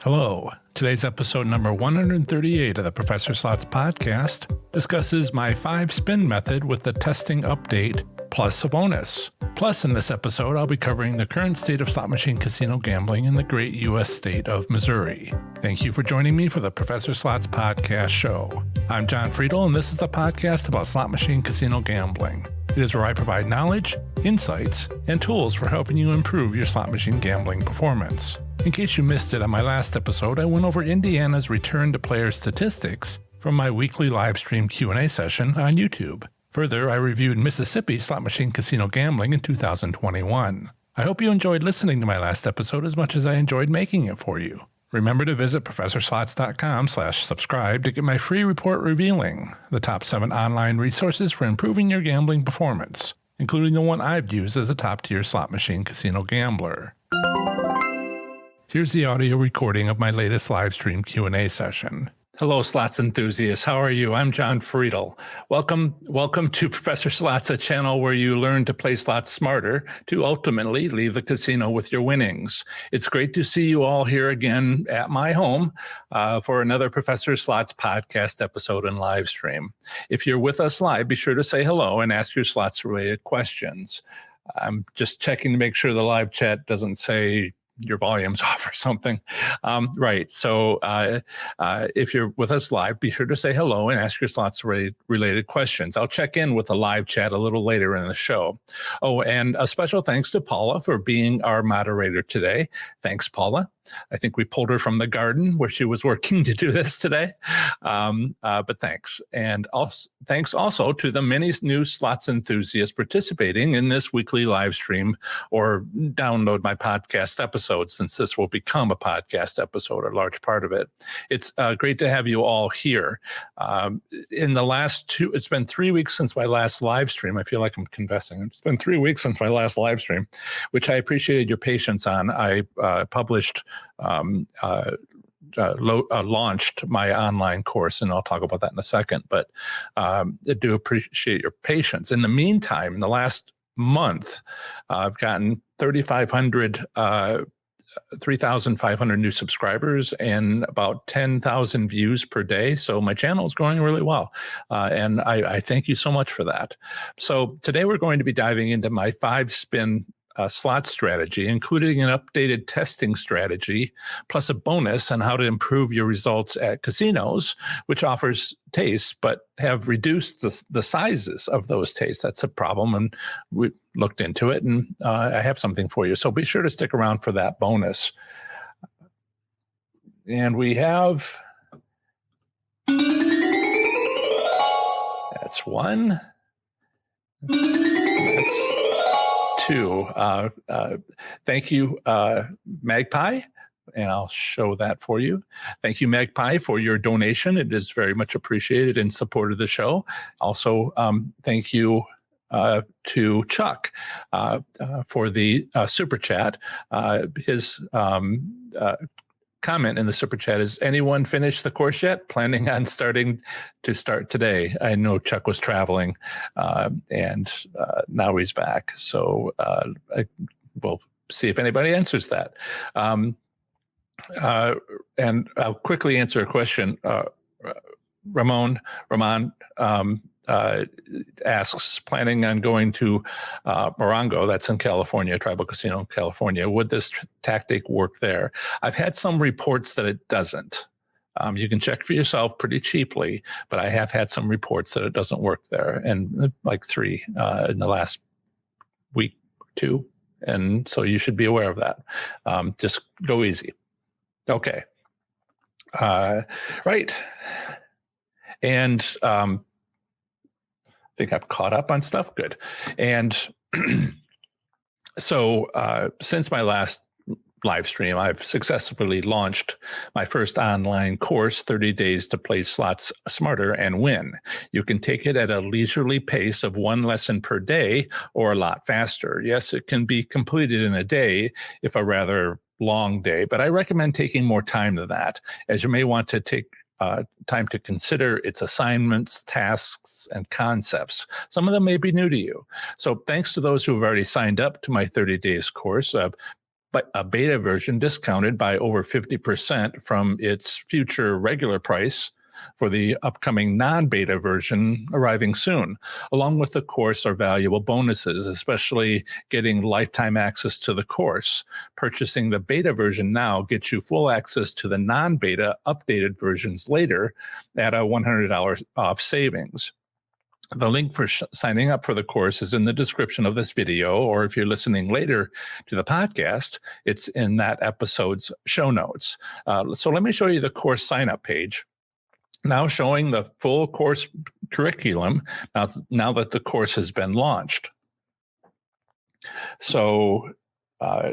Hello. Today's episode number 138 of the Professor Slots podcast discusses my 5-spin method with the testing update plus a bonus. Plus, in this episode, I'll be covering the current state of slot machine casino gambling in the great U.S. state of Missouri. Thank you for joining me for the Professor Slots podcast show. I'm John Friedel, and this is the podcast about slot machine casino gambling. It is where I provide knowledge, insights, and tools for helping you improve your slot machine gambling performance. In case you missed it on my last episode, I went over Indiana's return to player statistics from my weekly live stream Q&A session on YouTube. Further, I reviewed Mississippi slot machine casino gambling in 2021. I hope you enjoyed listening to my last episode as much as I enjoyed making it for you. Remember to visit professorslots.com/subscribe to get my free report revealing the top 7 online resources for improving your gambling performance, including the one I've used as a top-tier slot machine casino gambler. Here's the audio recording of my latest live stream Q&A session. Hello, slots enthusiasts. How are you? I'm John Friedel. Welcome to Professor Slots, a channel where you learn to play slots smarter to ultimately leave the casino with your winnings. It's great to see you all here again at my home for another Professor Slots podcast episode and live stream. If you're with us live, be sure to say hello and ask your slots-related questions. I'm just checking to make sure the live chat doesn't say your volume's off or something. Right. So if you're with us live, be sure to say hello and ask your slots related questions. I'll check in with the live chat a little later in the show. Oh, and a special thanks to Paula for being our moderator today. Thanks, Paula. I think we pulled her from the garden where she was working to do this today. But thanks. And also, thanks also to the many new slots enthusiasts participating in this weekly live stream or download my podcast episode, since this will become a podcast episode, a large part of it. It's great to have you all here. In the last it's been 3 weeks since my last live stream. I feel like I'm confessing. It's been 3 weeks since my last live stream, which I appreciated your patience on. I launched my online course, and I'll talk about that in a second, but I do appreciate your patience. In the meantime, in the last month, I've gotten 3,500 new subscribers and about 10,000 views per day. So my channel is growing really well. And I thank you so much for that. So today we're going to be diving into my 5-spin slot strategy, including an updated testing strategy, plus a bonus on how to improve your results at casinos, which offers tastes, but have reduced the sizes of those tastes. That's a problem, and we looked into it, and I have something for you. So be sure to stick around for that bonus. And we have... That's one. That's 2. Thank you, Magpie, and I'll show that for you. Thank you, Magpie, for your donation. It is very much appreciated in support of the show. Also, thank you to Chuck for the super chat. His comment in the super chat is, anyone finished the course yet? Planning on start today. I know Chuck was traveling and now he's back. So we'll see if anybody answers that. And I'll quickly answer a question. Ramon asks, planning on going to Morongo, that's in California, Tribal Casino in California. Would this tactic work there? I've had some reports that it doesn't. You can check for yourself pretty cheaply, but I have had some reports that it doesn't work there, and like 3 in the last week or 2. And so you should be aware of that. Just go easy. Okay. Right. And I think I've caught up on stuff. Good. And so since my last live stream, I've successfully launched my first online course, 30 Days to Play Slots Smarter and Win. You can take it at a leisurely pace of 1 lesson per day or a lot faster. Yes, it can be completed in a day if a rather long day, but I recommend taking more time than that, as you may want to take time to consider its assignments, tasks, and concepts. Some of them may be new to you. So thanks to those who have already signed up to my 30 days course. a beta version discounted by over 50% from its future regular price for the upcoming non-beta version arriving soon. Along with the course are valuable bonuses, especially getting lifetime access to the course. Purchasing the beta version now gets you full access to the non-beta updated versions later at a $100 off savings. The link for signing up for the course is in the description of this video, or if you're listening later to the podcast, it's in that episode's show notes. So let me show you the course sign-up page. Now showing the full course curriculum now that the course has been launched. So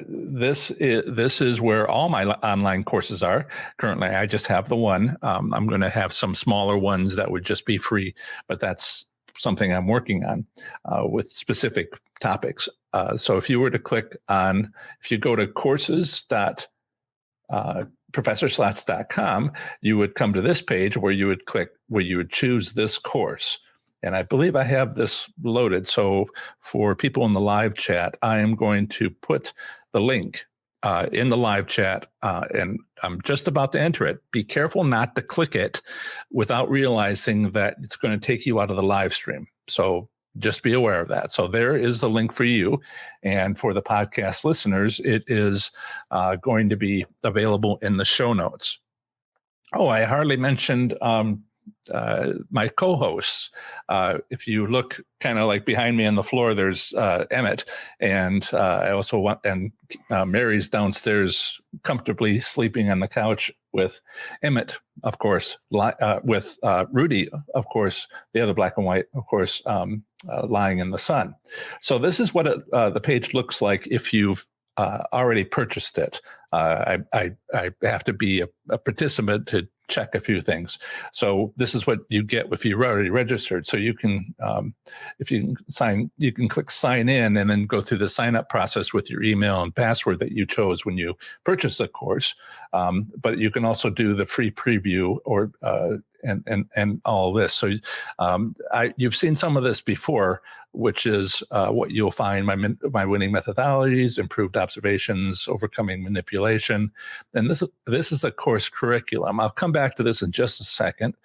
this is where all my online courses are. Currently, I just have the one. I'm going to have some smaller ones that would just be free, but that's something I'm working on with specific topics. So if you were to click on, if you go to courses.professorslots.com, you would come to this page where you would click, where you would choose this course. And I believe I have this loaded. So for people in the live chat, I am going to put the link in the live chat, and I'm just about to enter it. Be careful not to click it without realizing that it's going to take you out of the live stream. So just be aware of that. So there is the link for you. And for the podcast listeners, it is going to be available in the show notes. Oh, I hardly mentioned my co-hosts. If you look kind of like behind me on the floor, there's Emmett, and I also want, and Mary's downstairs comfortably sleeping on the couch with Emmett, of course, with Rudy, of course, the other black and white, of course, lying in the sun. So this is what the page looks like if you've already purchased it. I have to be a participant to check a few things. So this is what you get if you're already registered. So you can, if you can you can click sign in and then go through the sign up process with your email and password that you chose when you purchase the course. But you can also do the free preview or and all this. So you've seen some of this before, which is what you'll find: my winning methodologies, improved observations, overcoming manipulation, and this is a course curriculum. I'll come back to this in just a second.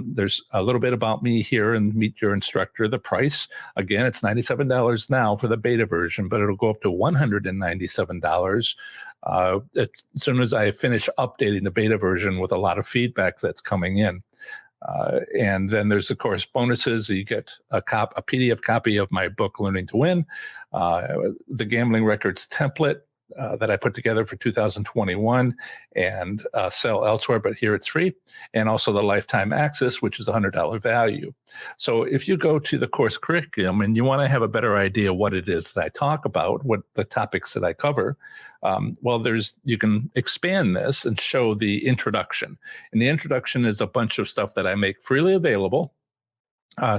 There's a little bit about me here and Meet Your Instructor. The price, again, it's $97 now for the beta version, but it'll go up to $197 as soon as I finish updating the beta version with a lot of feedback that's coming in. And then there's, of course, bonuses. You get a PDF copy of my book, Learning to Win, the Gambling Records template that I put together for 2021 and sell elsewhere, but here it's free, and also the lifetime access, which is $100 value. So if you go to the course curriculum and you want to have a better idea what it is that I talk about, what the topics that I cover, you can expand this and show the introduction. And the introduction is a bunch of stuff that I make freely available.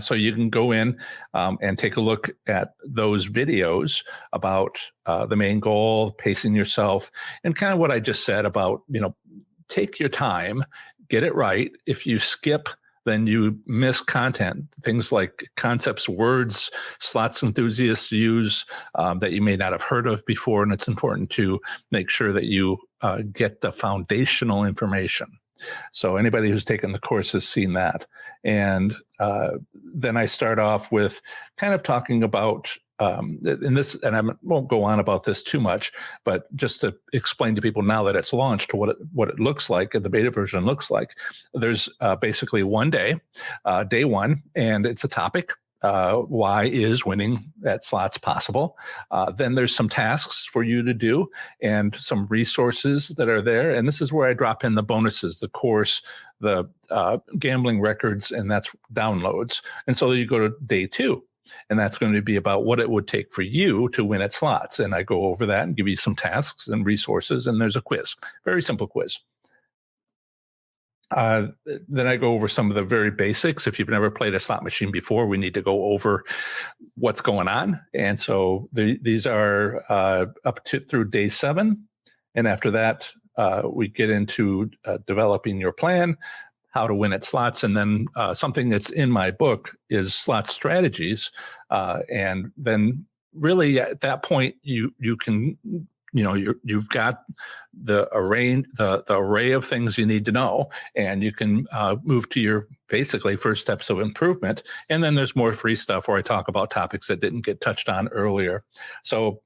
So you can go in and take a look at those videos about the main goal, pacing yourself, and kind of what I just said about, take your time, get it right. If you skip, then you miss content, things like concepts, words, slots enthusiasts use that you may not have heard of before. And it's important to make sure that you get the foundational information. So anybody who's taken the course has seen that. And then I start off with kind of talking about in this, and I won't go on about this too much, but just to explain to people now that it's launched what it looks like, and the beta version looks like. There's basically one day, day one, and it's a topic. Why is winning at slots possible? Then there's some tasks for you to do and some resources that are there. And this is where I drop in the bonuses, the course, the gambling records, and that's downloads. And so you go to day two, and that's going to be about what it would take for you to win at slots. And I go over that and give you some tasks and resources, and there's a quiz, very simple quiz. Then I go over some of the very basics. If you've never played a slot machine before, we need to go over what's going on. And so these are up to through day 7. And after that, we get into developing your plan, how to win at slots. And then something that's in my book is slot strategies. And then really at that point, you can you've got the array of things you need to know, and you can move to your basically first steps of improvement. And then there's more free stuff where I talk about topics that didn't get touched on earlier. So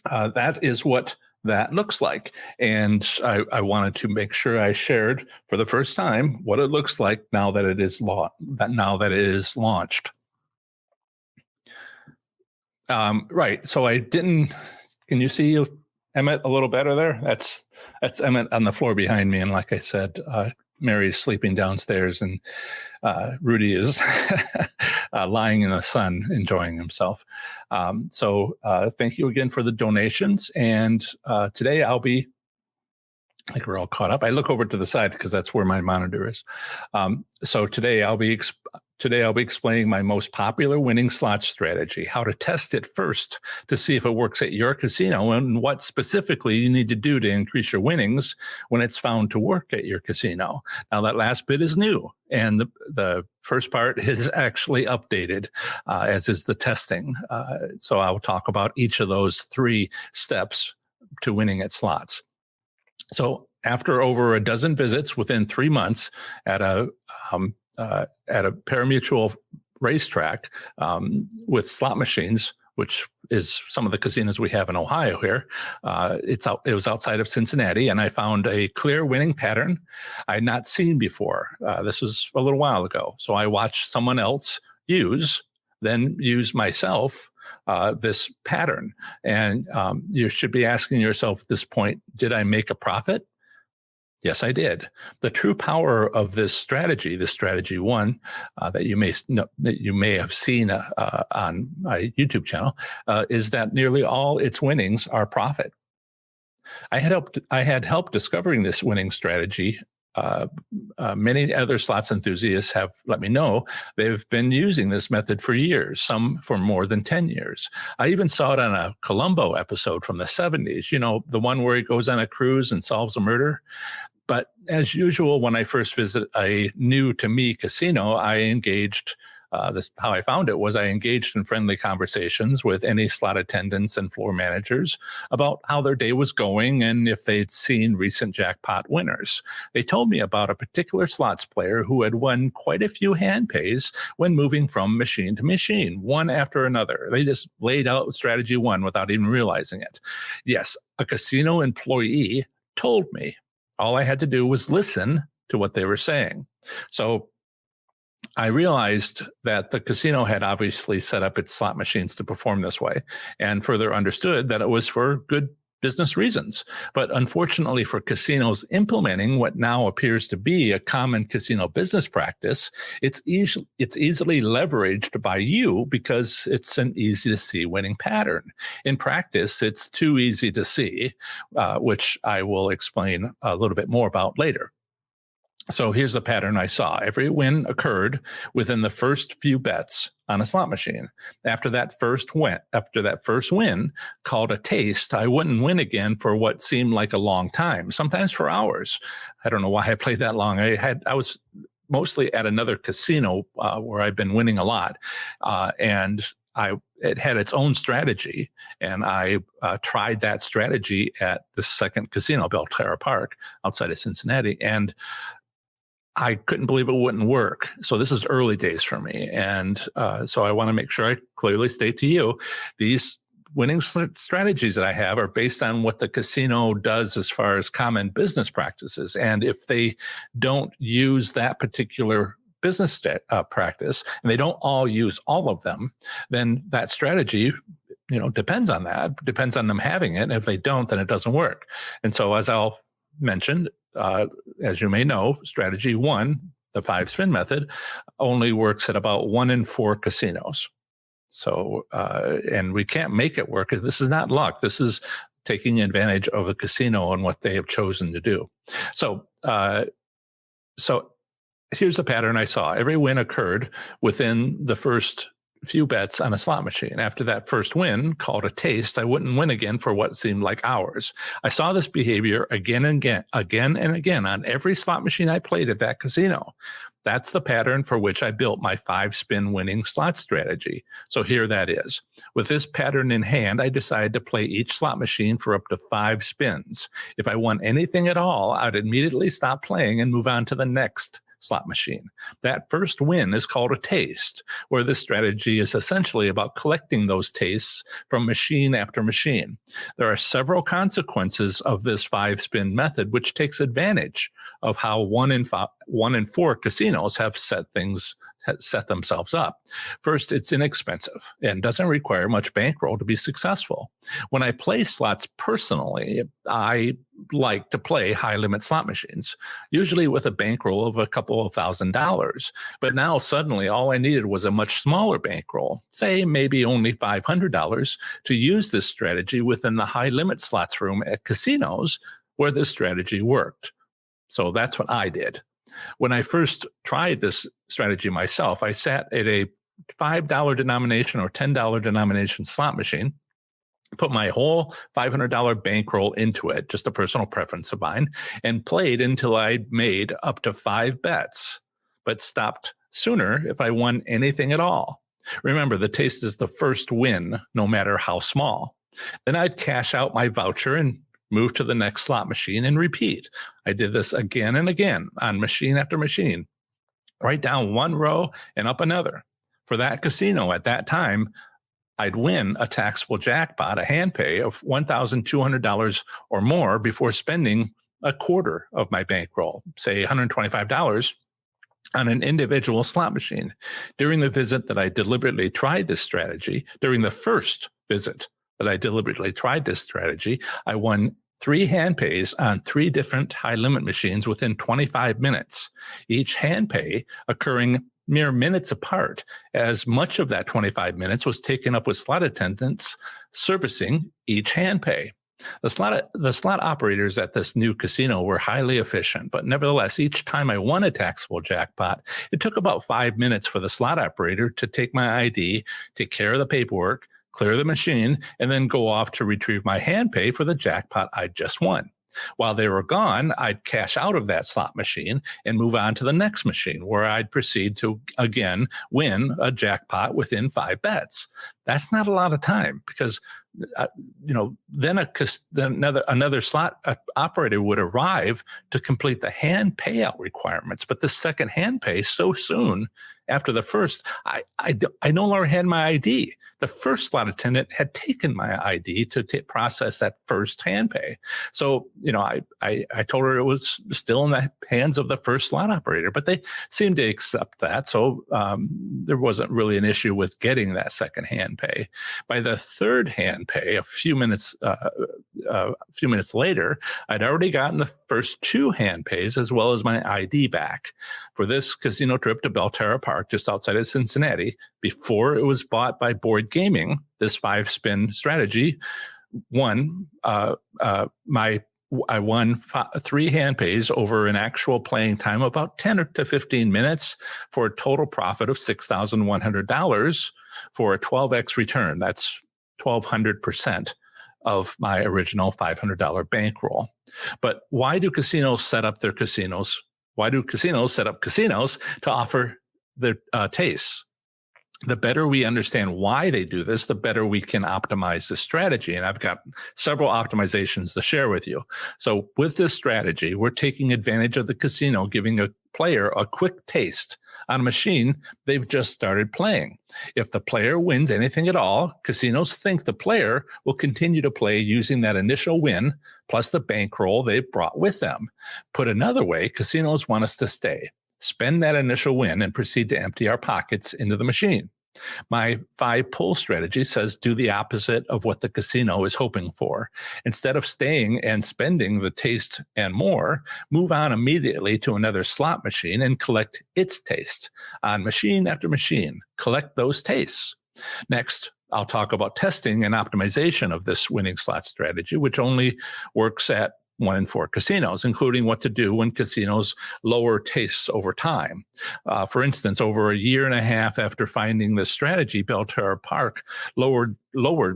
that is what that looks like. And I wanted to make sure I shared for the first time what it looks like now that it is launched. Right. So I didn't. Can you see Emmett a little better there? That's Emmett on the floor behind me. And like I said, Mary's sleeping downstairs, and Rudy is lying in the sun, enjoying himself. So thank you again for the donations. And today I think we're all caught up. I look over to the side because that's where my monitor is. So today I'll be explaining my most popular winning slot strategy, how to test it first to see if it works at your casino, and what specifically you need to do to increase your winnings when it's found to work at your casino. Now, that last bit is new, and the first part is actually updated, as is the testing. So I'll talk about each of those 3 steps to winning at slots. So after over a dozen visits within 3 months at a parimutuel racetrack with slot machines, which is some of the casinos we have in Ohio here. It was outside of Cincinnati, and I found a clear winning pattern I had not seen before. This was a little while ago. So I watched someone else use myself this pattern. And you should be asking yourself at this point, did I make a profit? Yes, I did. The true power of this strategy one that you may have seen on my YouTube channel, is that nearly all its winnings are profit. I had help discovering this winning strategy. Many other slots enthusiasts have let me know they've been using this method for years, some for more than 10 years. I even saw it on a Columbo episode from the 70s, the one where he goes on a cruise and solves a murder. But as usual, when I first visit a new to me casino, I engaged how I found it was I engaged in friendly conversations with any slot attendants and floor managers about how their day was going and if they'd seen recent jackpot winners. They told me about a particular slots player who had won quite a few hand pays when moving from machine to machine, one after another. They just laid out strategy 1 without even realizing it. Yes, a casino employee told me. All I had to do was listen to what they were saying. So I realized that the casino had obviously set up its slot machines to perform this way, and further understood that it was for good business reasons. But unfortunately for casinos implementing what now appears to be a common casino business practice, it's easily leveraged by you because it's an easy to see winning pattern. In practice, it's too easy to see, which I will explain a little bit more about later. So here's the pattern I saw. Every win occurred within the first few bets on a slot machine. After that first win called a taste, I wouldn't win again for what seemed like a long time, sometimes for hours. I don't know why I played that long. I was mostly at another casino where I'd been winning a lot, and it had its own strategy, and I tried that strategy at the second casino, Belterra Park, outside of Cincinnati, and I couldn't believe it wouldn't work. So this is early days for me. And so I want to make sure I clearly state to you, these winning strategies that I have are based on what the casino does as far as common business practices. And if they don't use that particular business practice, and they don't all use all of them, then that strategy depends on that, depends on them having it. And if they don't, then it doesn't work. And so as I'll mention, as you may know, strategy 1, the 5-spin method, only works at about 1 in 4 casinos. So, and we can't make it work. This is not luck. This is taking advantage of a casino and what they have chosen to do. So here's the pattern I saw. Every win occurred within the first few bets on a slot machine. After that first win, called a taste, I wouldn't win again for what seemed like hours. I saw this behavior again and again on every slot machine I played at that casino. That's the pattern for which I built my 5-spin winning slot strategy. So here that is. With this pattern in hand, I decided to play each slot machine for up to 5 spins. If I won anything at all, I'd immediately stop playing and move on to the next slot machine. That first win is called a taste, where this strategy is essentially about collecting those tastes from machine after machine. There are several consequences of this 5-spin method, which takes advantage of how 1 in 4 casinos have set themselves up. First, it's inexpensive and doesn't require much bankroll to be successful. When I play slots personally, I like to play high-limit slot machines, usually with a bankroll of a couple of $1,000s. But now suddenly all I needed was a much smaller bankroll, say maybe only $500, to use this strategy within the high-limit slots room at casinos where this strategy worked. So that's what I did. When I first tried this strategy myself, I sat at a $5 denomination or $10 denomination slot machine, put my whole $500 bankroll into it, just a personal preference of mine, and played until I made up to 5 bets, but stopped sooner if I won anything at all. Remember, the taste is the first win, no matter how small. Then I'd cash out my voucher and move to the next slot machine and repeat. I did this again and again on machine after machine, right down one row and up another. For that casino at that time, I'd win a taxable jackpot, a hand pay of $1,200 or more before spending a quarter of my bankroll, say $125, on an individual slot machine. During the visit that I deliberately tried this strategy, during the first visit that I deliberately tried this strategy, I won 3 hand pays on 3 different high-limit machines within 25 minutes, each hand pay occurring mere minutes apart, as much of that 25 minutes was taken up with slot attendants servicing each hand pay. The slot operators at this new casino were highly efficient, but nevertheless, each time I won a taxable jackpot, it took about 5 minutes for the slot operator to take my ID, take care of the paperwork, clear the machine, and then go off to retrieve my hand pay for the jackpot I just won. While they were gone, I'd cash out of that slot machine and move on to the next machine, where I'd proceed to again win a jackpot within 5 bets. That's not a lot of time, because then another slot operator would arrive to complete the hand payout requirements. But the second hand pay so soon after the first, I no longer had my ID. The first slot attendant had taken my ID to process that first hand pay. So, I told her it was still in the hands of the first slot operator, but they seemed to accept that. So there wasn't really an issue with getting that second hand pay. By the third hand pay, a few minutes later, I'd already gotten the first 2 hand pays as well as my ID back. For this casino trip to Belterra Park, just outside of Cincinnati, before it was bought by Boyd Gaming, this 5-spin strategy won. I won 3 hand pays over an actual playing time of about 10 to 15 minutes for a total profit of $6,100 for a 12x return. That's 1,200% of my original $500 bankroll. But why do casinos set up casinos? Why do casinos set up casinos to offer their tastes? The better we understand why they do this, the better we can optimize the strategy. And I've got several optimizations to share with you. So with this strategy, we're taking advantage of the casino, giving a player a quick taste on a machine they've just started playing. If the player wins anything at all, casinos think the player will continue to play using that initial win plus the bankroll they've brought with them. Put another way, casinos want us to stay, spend that initial win, and proceed to empty our pockets into the machine. My 5-pull strategy says do the opposite of what the casino is hoping for. Instead of staying and spending the taste and more, move on immediately to another slot machine and collect its taste. On machine after machine, collect those tastes. Next, I'll talk about testing and optimization of this winning slot strategy, which only works at 1 in 4 casinos, including what to do when casinos lower tastes over time. For instance, over a year and a half after finding this strategy, Belterra Park lowered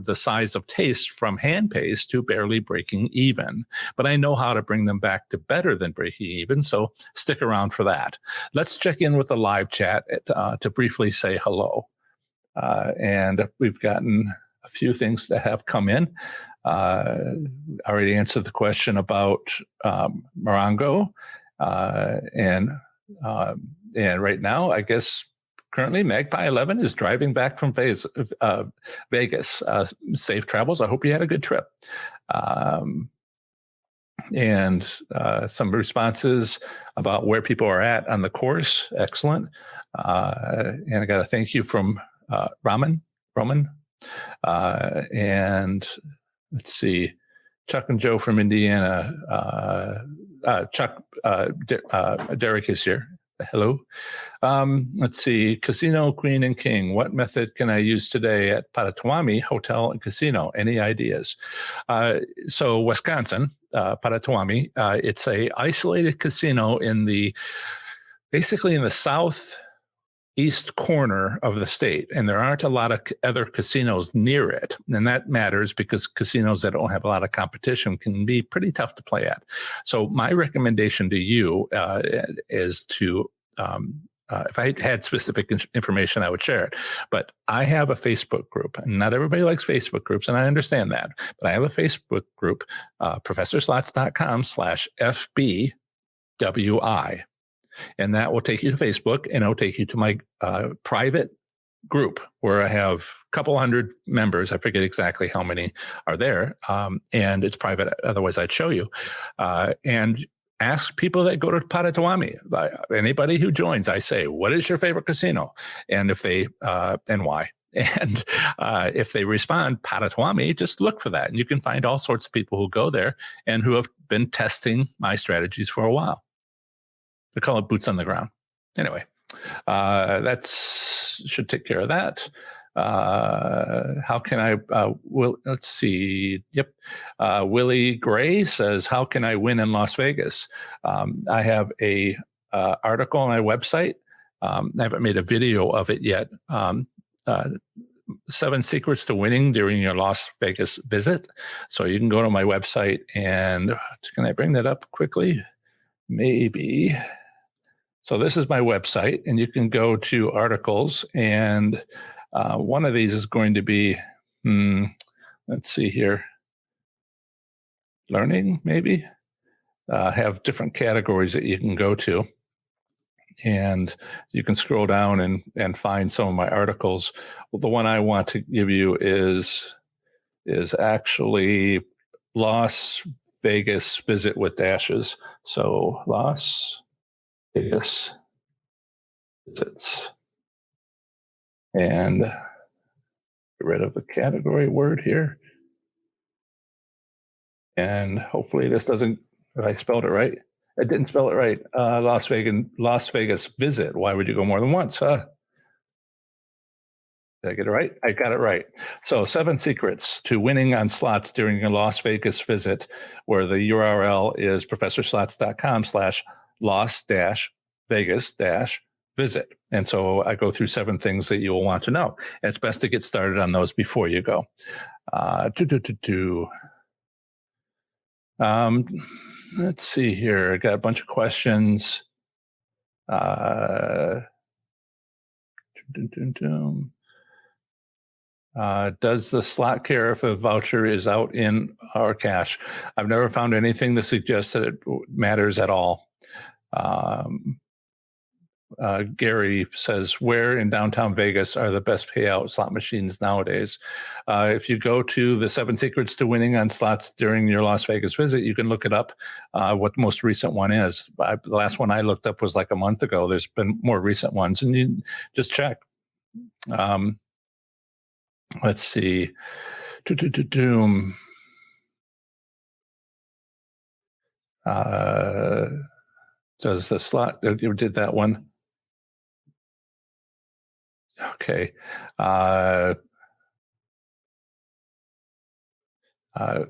the size of taste from hand pace to barely breaking even. But I know how to bring them back to better than breaking even, so stick around for that. Let's check in with the live chat to briefly say hello. And we've gotten a few things that have come in. Already answered the question about Morongo, and right now, I guess currently Magpie 11 is driving back from Vegas. Safe travels. I hope you had a good trip. And some responses about where people are at on the course. Excellent. And I got a thank you from Roman. And let's see, Chuck and Joe from Indiana. Derek is here. Hello. Let's see, Casino Queen and King. What method can I use today at Potawatomi Hotel and Casino? Any ideas? So Wisconsin, Potawatomi, it's a isolated casino basically in the south east corner of the state, and there aren't a lot of other casinos near it, and that matters because casinos that don't have a lot of competition can be pretty tough to play at. So my recommendation to you is to if I had specific information, I would share it. But I have a Facebook group, and not everybody likes Facebook groups, and I understand that. But I have a Facebook group, ProfessorSlots.com/FBWI. And that will take you to Facebook, and it'll take you to my private group where I have a couple hundred members. I forget exactly how many are there. And it's private. Otherwise, I'd show you. And ask people that go to Potawatomi. Anybody who joins, I say, what is your favorite casino? And if they, and why? And if they respond Potawatomi, just look for that. And you can find all sorts of people who go there and who have been testing my strategies for a while. They call it boots on the ground. Anyway, should take care of that. How can I, let's see. Yep. Willie Gray says, how can I win in Las Vegas? I have a article on my website. I haven't made a video of it yet. 7 secrets to winning during your Las Vegas visit. So you can go to my website, and can I bring that up quickly? Maybe. So this is my website, and you can go to articles, and one of these is going to be, let's see here, learning, maybe. Have different categories that you can go to, and you can scroll down and find some of my articles. Well, the one I want to give you is actually Las Vegas Visit with Dashes. So Las Vegas visits, and get rid of the category word here, and hopefully this doesn't, if I spelled it right. I didn't spell it right. Las Vegas visit. Why would you go more than once? Did I get it right? I got it right. So 7 secrets to winning on slots during a Las Vegas visit, where the URL is professorslots.com/Las-Vegas-visit. And so I go through 7 things that you'll want to know. And it's best to get started on those before you go. Let's see here. I got a bunch of questions. Does the slot care if a voucher is out in our cash? I've never found anything to suggest that it matters at all. Gary says, where in downtown Vegas are the best payout slot machines nowadays? If you go to the 7 secrets to winning on slots during your Las Vegas visit, you can look it up, what the most recent one is. The last one I looked up was like a month ago. There's been more recent ones, and you just check. Let's see. Does the slot, you did that one? Okay.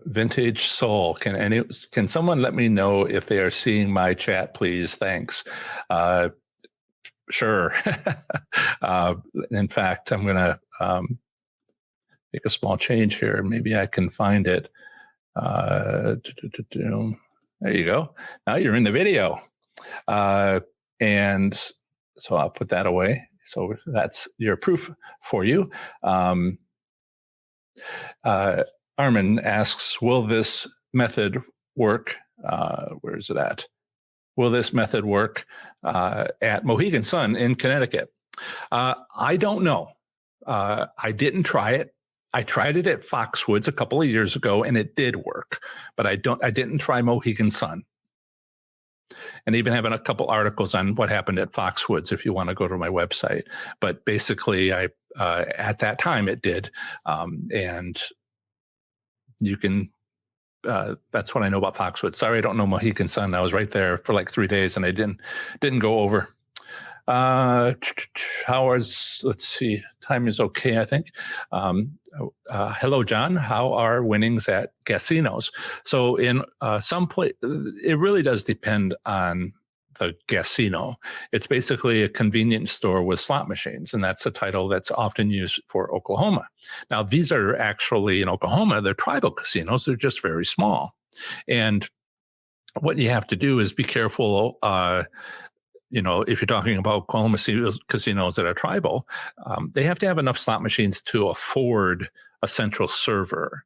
Vintage Soul. Can someone let me know if they are seeing my chat, please? Thanks. Sure. In fact, I'm going to make a small change here. Maybe I can find it. There you go. Now you're in the video. And so I'll put that away. So that's your proof for you. Armin asks, will this method work? Where is it at? Will this method work at Mohegan Sun in Connecticut? I don't know. I didn't try it. I tried it at Foxwoods a couple of years ago, and it did work. But I didn't try Mohegan Sun. And even having a couple articles on what happened at Foxwoods, if you want to go to my website. But basically, at that time it did, and you can. That's what I know about Foxwoods. Sorry, I don't know Mohegan Sun. I was right there for like 3 days, and I didn't go over. Let's see, time is okay, I think. Hello, John. How are winnings at casinos? So in some place, it really does depend on the casino. It's basically a convenience store with slot machines, and that's a title that's often used for Oklahoma. Now, these are actually in Oklahoma, they're tribal casinos. They're just very small. And what you have to do is be careful. If you're talking about Oklahoma casinos that are tribal, they have to have enough slot machines to afford a central server.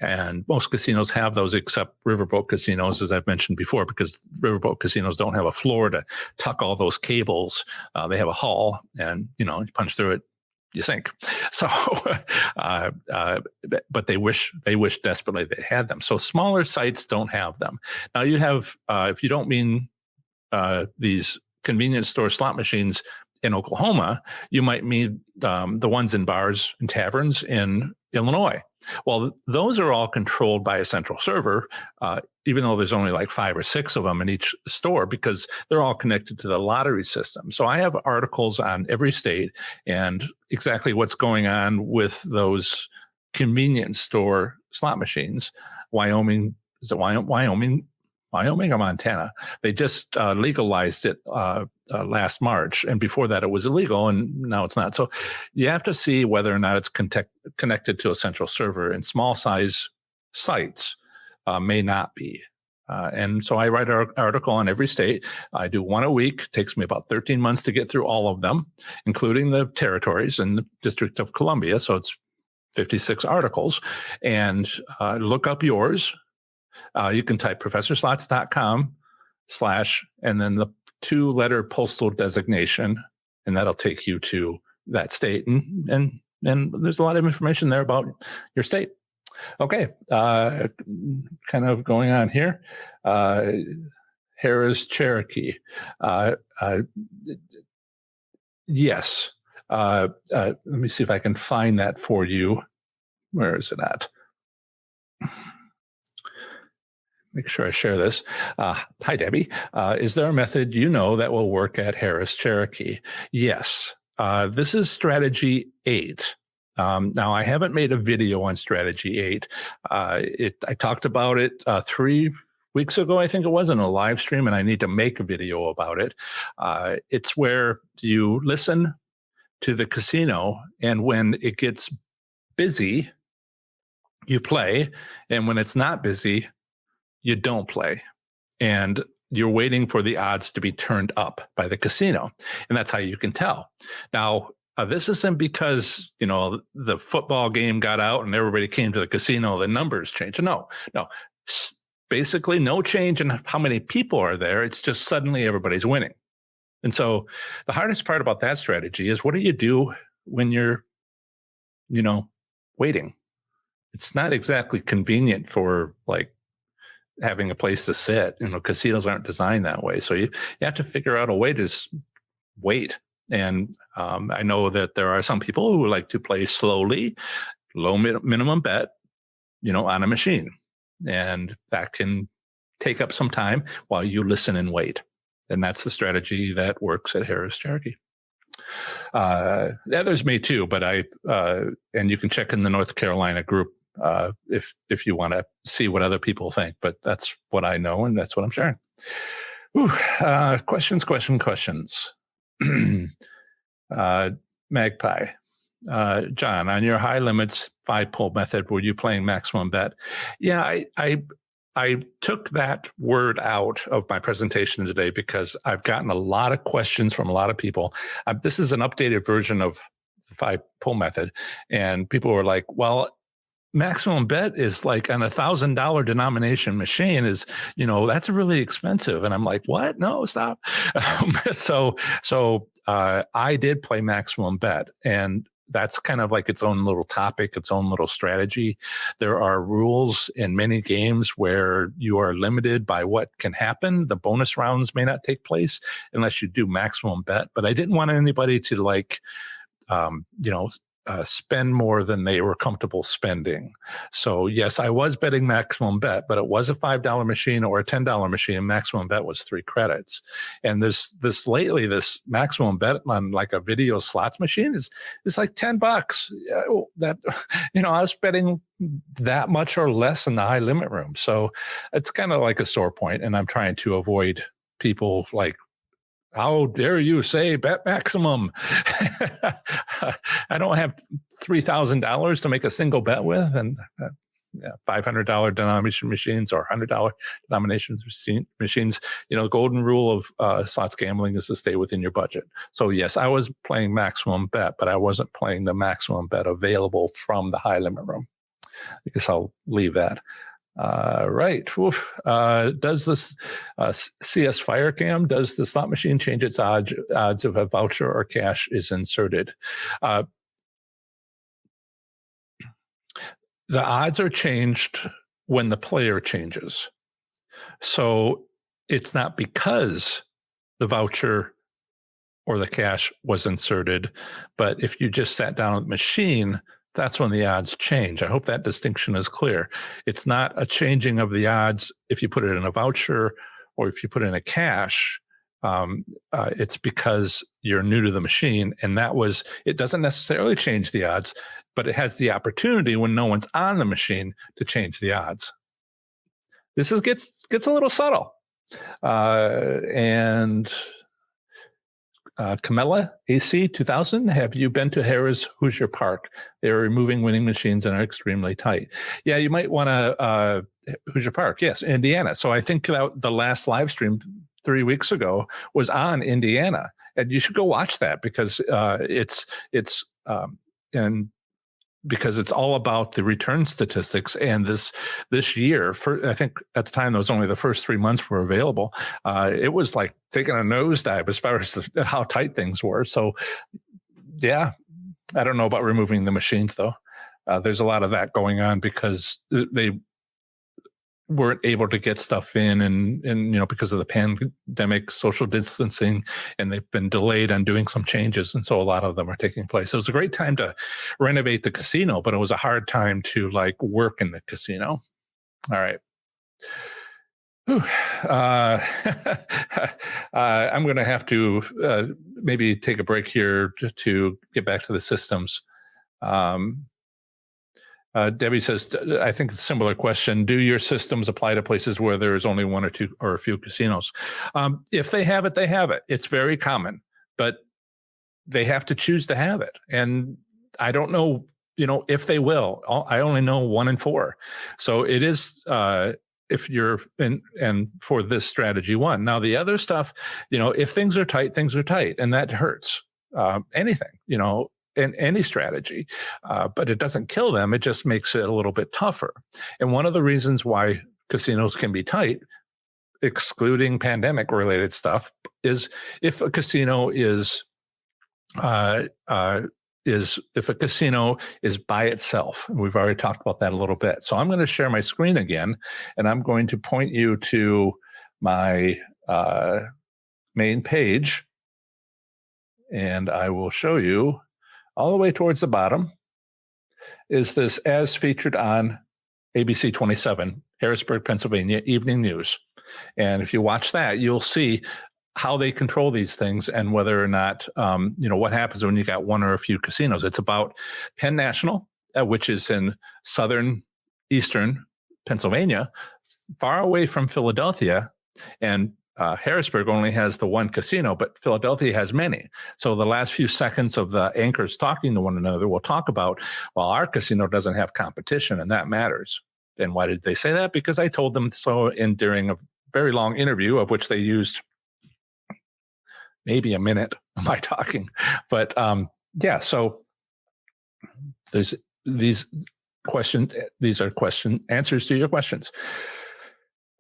And most casinos have those except riverboat casinos, as I've mentioned before, because riverboat casinos don't have a floor to tuck all those cables. They have a hull, and, you punch through it, you sink. So, but they wish desperately they had them. So smaller sites don't have them. Now you have, if you don't mean these convenience store slot machines in Oklahoma, you might mean the ones in bars and taverns in Illinois. Well, those are all controlled by a central server, even though there's only like 5 or 6 of them in each store, because they're all connected to the lottery system. So I have articles on every state and exactly what's going on with those convenience store slot machines. Wyoming or Montana, they just legalized it last March. And before that, it was illegal, and now it's not. So you have to see whether or not it's connected to a central server. And small size sites may not be. And so I write an article on every state. I do one a week. It takes me about 13 months to get through all of them, including the territories and the District of Columbia. So it's 56 articles. And look up yours. You can type professorslots.com/ and then the 2-letter postal designation, and that'll take you to that state. And there's a lot of information there about your state. Okay, kind of going on here. Harris Cherokee. Yes. Let me see if I can find that for you. Where is it at? Make sure I share this. Hi, Debbie. Is there a method that will work at Harris Cherokee? Yes. This is strategy 8. Now, I haven't made a video on strategy 8. I talked about it 3 weeks ago, I think it was, in a live stream, and I need to make a video about it. It's where you listen to the casino, and when it gets busy, you play, and when it's not busy, you don't play, and you're waiting for the odds to be turned up by the casino. And that's how you can tell. Now, this isn't because, the football game got out and everybody came to the casino, the numbers changed. No. Basically no change in how many people are there. It's just suddenly everybody's winning. And so the hardest part about that strategy is, what do you do when you're, waiting? It's not exactly convenient for having a place to sit. Casinos aren't designed that way. So you have to figure out a way to wait. And I know that there are some people who like to play slowly, low minimum bet, on a machine. And that can take up some time while you listen and wait. And that's the strategy that works at Harris Cherokee. Others may too, but and you can check in the North Carolina group if you want to see what other people think. But that's what I know, and that's what I'm sharing. Questions. Magpie. John, on your high limits 5-pull method, were you playing maximum bet? Yeah, I took that word out of my presentation today because I've gotten a lot of questions from a lot of people. This is an updated version of the 5-pull method, and people were like, well, maximum bet is like an $1,000 denomination machine is, that's really expensive. And I'm like, what? No, stop. So I did play maximum bet, and that's kind of like its own little topic, its own little strategy. There are rules in many games where you are limited by what can happen. The bonus rounds may not take place unless you do maximum bet. But I didn't want anybody to spend more than they were comfortable spending. So yes, I was betting maximum bet, but it was a $5 machine or a $10 machine. Maximum bet was 3 credits. And this maximum bet on like a video slots machine is like $10. That, I was betting that much or less in the high limit room. So it's kind of like a sore point, and I'm trying to avoid people like, how dare you say bet maximum? I don't have $3,000 to make a single bet with, and $500 denomination machines or $100 denomination machines. The golden rule of slots gambling is to stay within your budget. So yes, I was playing maximum bet, but I wasn't playing the maximum bet available from the high limit room. I guess I'll leave that. Right. Does this CS Firecam, does the slot machine change its odds if a voucher or cash is inserted? The odds are changed when the player changes. So it's not because the voucher or the cash was inserted, but if you just sat down at the machine, that's when the odds change. I hope that distinction is clear. It's not a changing of the odds if you put it in a voucher or if you put it in a cash. It's because you're new to the machine, and it doesn't necessarily change the odds, but it has the opportunity when no one's on the machine to change the odds. This gets a little subtle. Camilla AC 2000, have you been to Harrah's Hoosier Park? They're removing winning machines and are extremely tight. Yeah, you might want to Hoosier Park. Yes, Indiana. So I think the last live stream 3 weeks ago was on Indiana, and you should go watch that because because it's all about the return statistics. And this year, I think at the time, that was only the first 3 months were available. It was like taking a nosedive as far as how tight things were. So yeah, I don't know about removing the machines though. There's a lot of that going on because they weren't able to get stuff in and because of the pandemic, social distancing, and they've been delayed on doing some changes. And so a lot of them are taking place. It was a great time to renovate the casino, but it was a hard time to work in the casino. All right. I'm going to have to maybe take a break here to get back to the systems. Debbie says, I think it's a similar question. Do your systems apply to places where there is only one or two or a few casinos? If they have it, they have it. It's very common, but they have to choose to have it. And I don't know, if they will. I only know 1 in 4. So it is, if you're in, and for this strategy 1. Now, the other stuff, if things are tight, and that hurts anything, in any strategy, but it doesn't kill them. It just makes it a little bit tougher. And one of the reasons why casinos can be tight, excluding pandemic related stuff, is if a casino is by itself. And we've already talked about that a little bit. So I'm going to share my screen again, and I'm going to point you to my main page, and I will show you all the way towards the bottom is this as featured on ABC 27, Harrisburg, Pennsylvania, Evening News. And if you watch that, you'll see how they control these things and whether or not, what happens when you got one or a few casinos. It's about Penn National, which is in southern eastern Pennsylvania, far away from Philadelphia, and Harrisburg only has the one casino, but Philadelphia has many. So the last few seconds of the anchors talking to one another will talk about, well, our casino doesn't have competition, and that matters. And why did they say that? Because I told them so during a very long interview, of which they used maybe a minute of my talking. But so there's these questions. These are answers to your questions.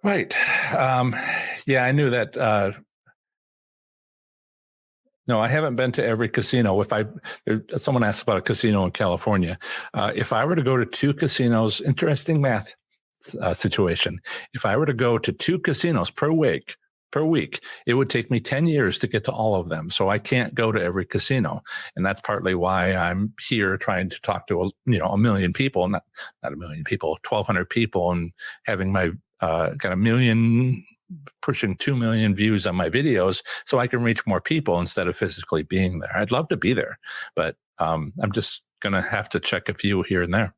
Right. I knew that. No, I haven't been to every casino. Someone asked about a casino in California. If I were to go to 2 casinos, interesting math situation. If I were to go to 2 casinos per week, it would take me 10 years to get to all of them. So I can't go to every casino. And that's partly why I'm here trying to talk to, a million people, not a million people, 1,200 people, and having my got 1 million, pushing 2 million views on my videos so I can reach more people instead of physically being there. I'd love to be there, but I'm just going to have to check a few here and there.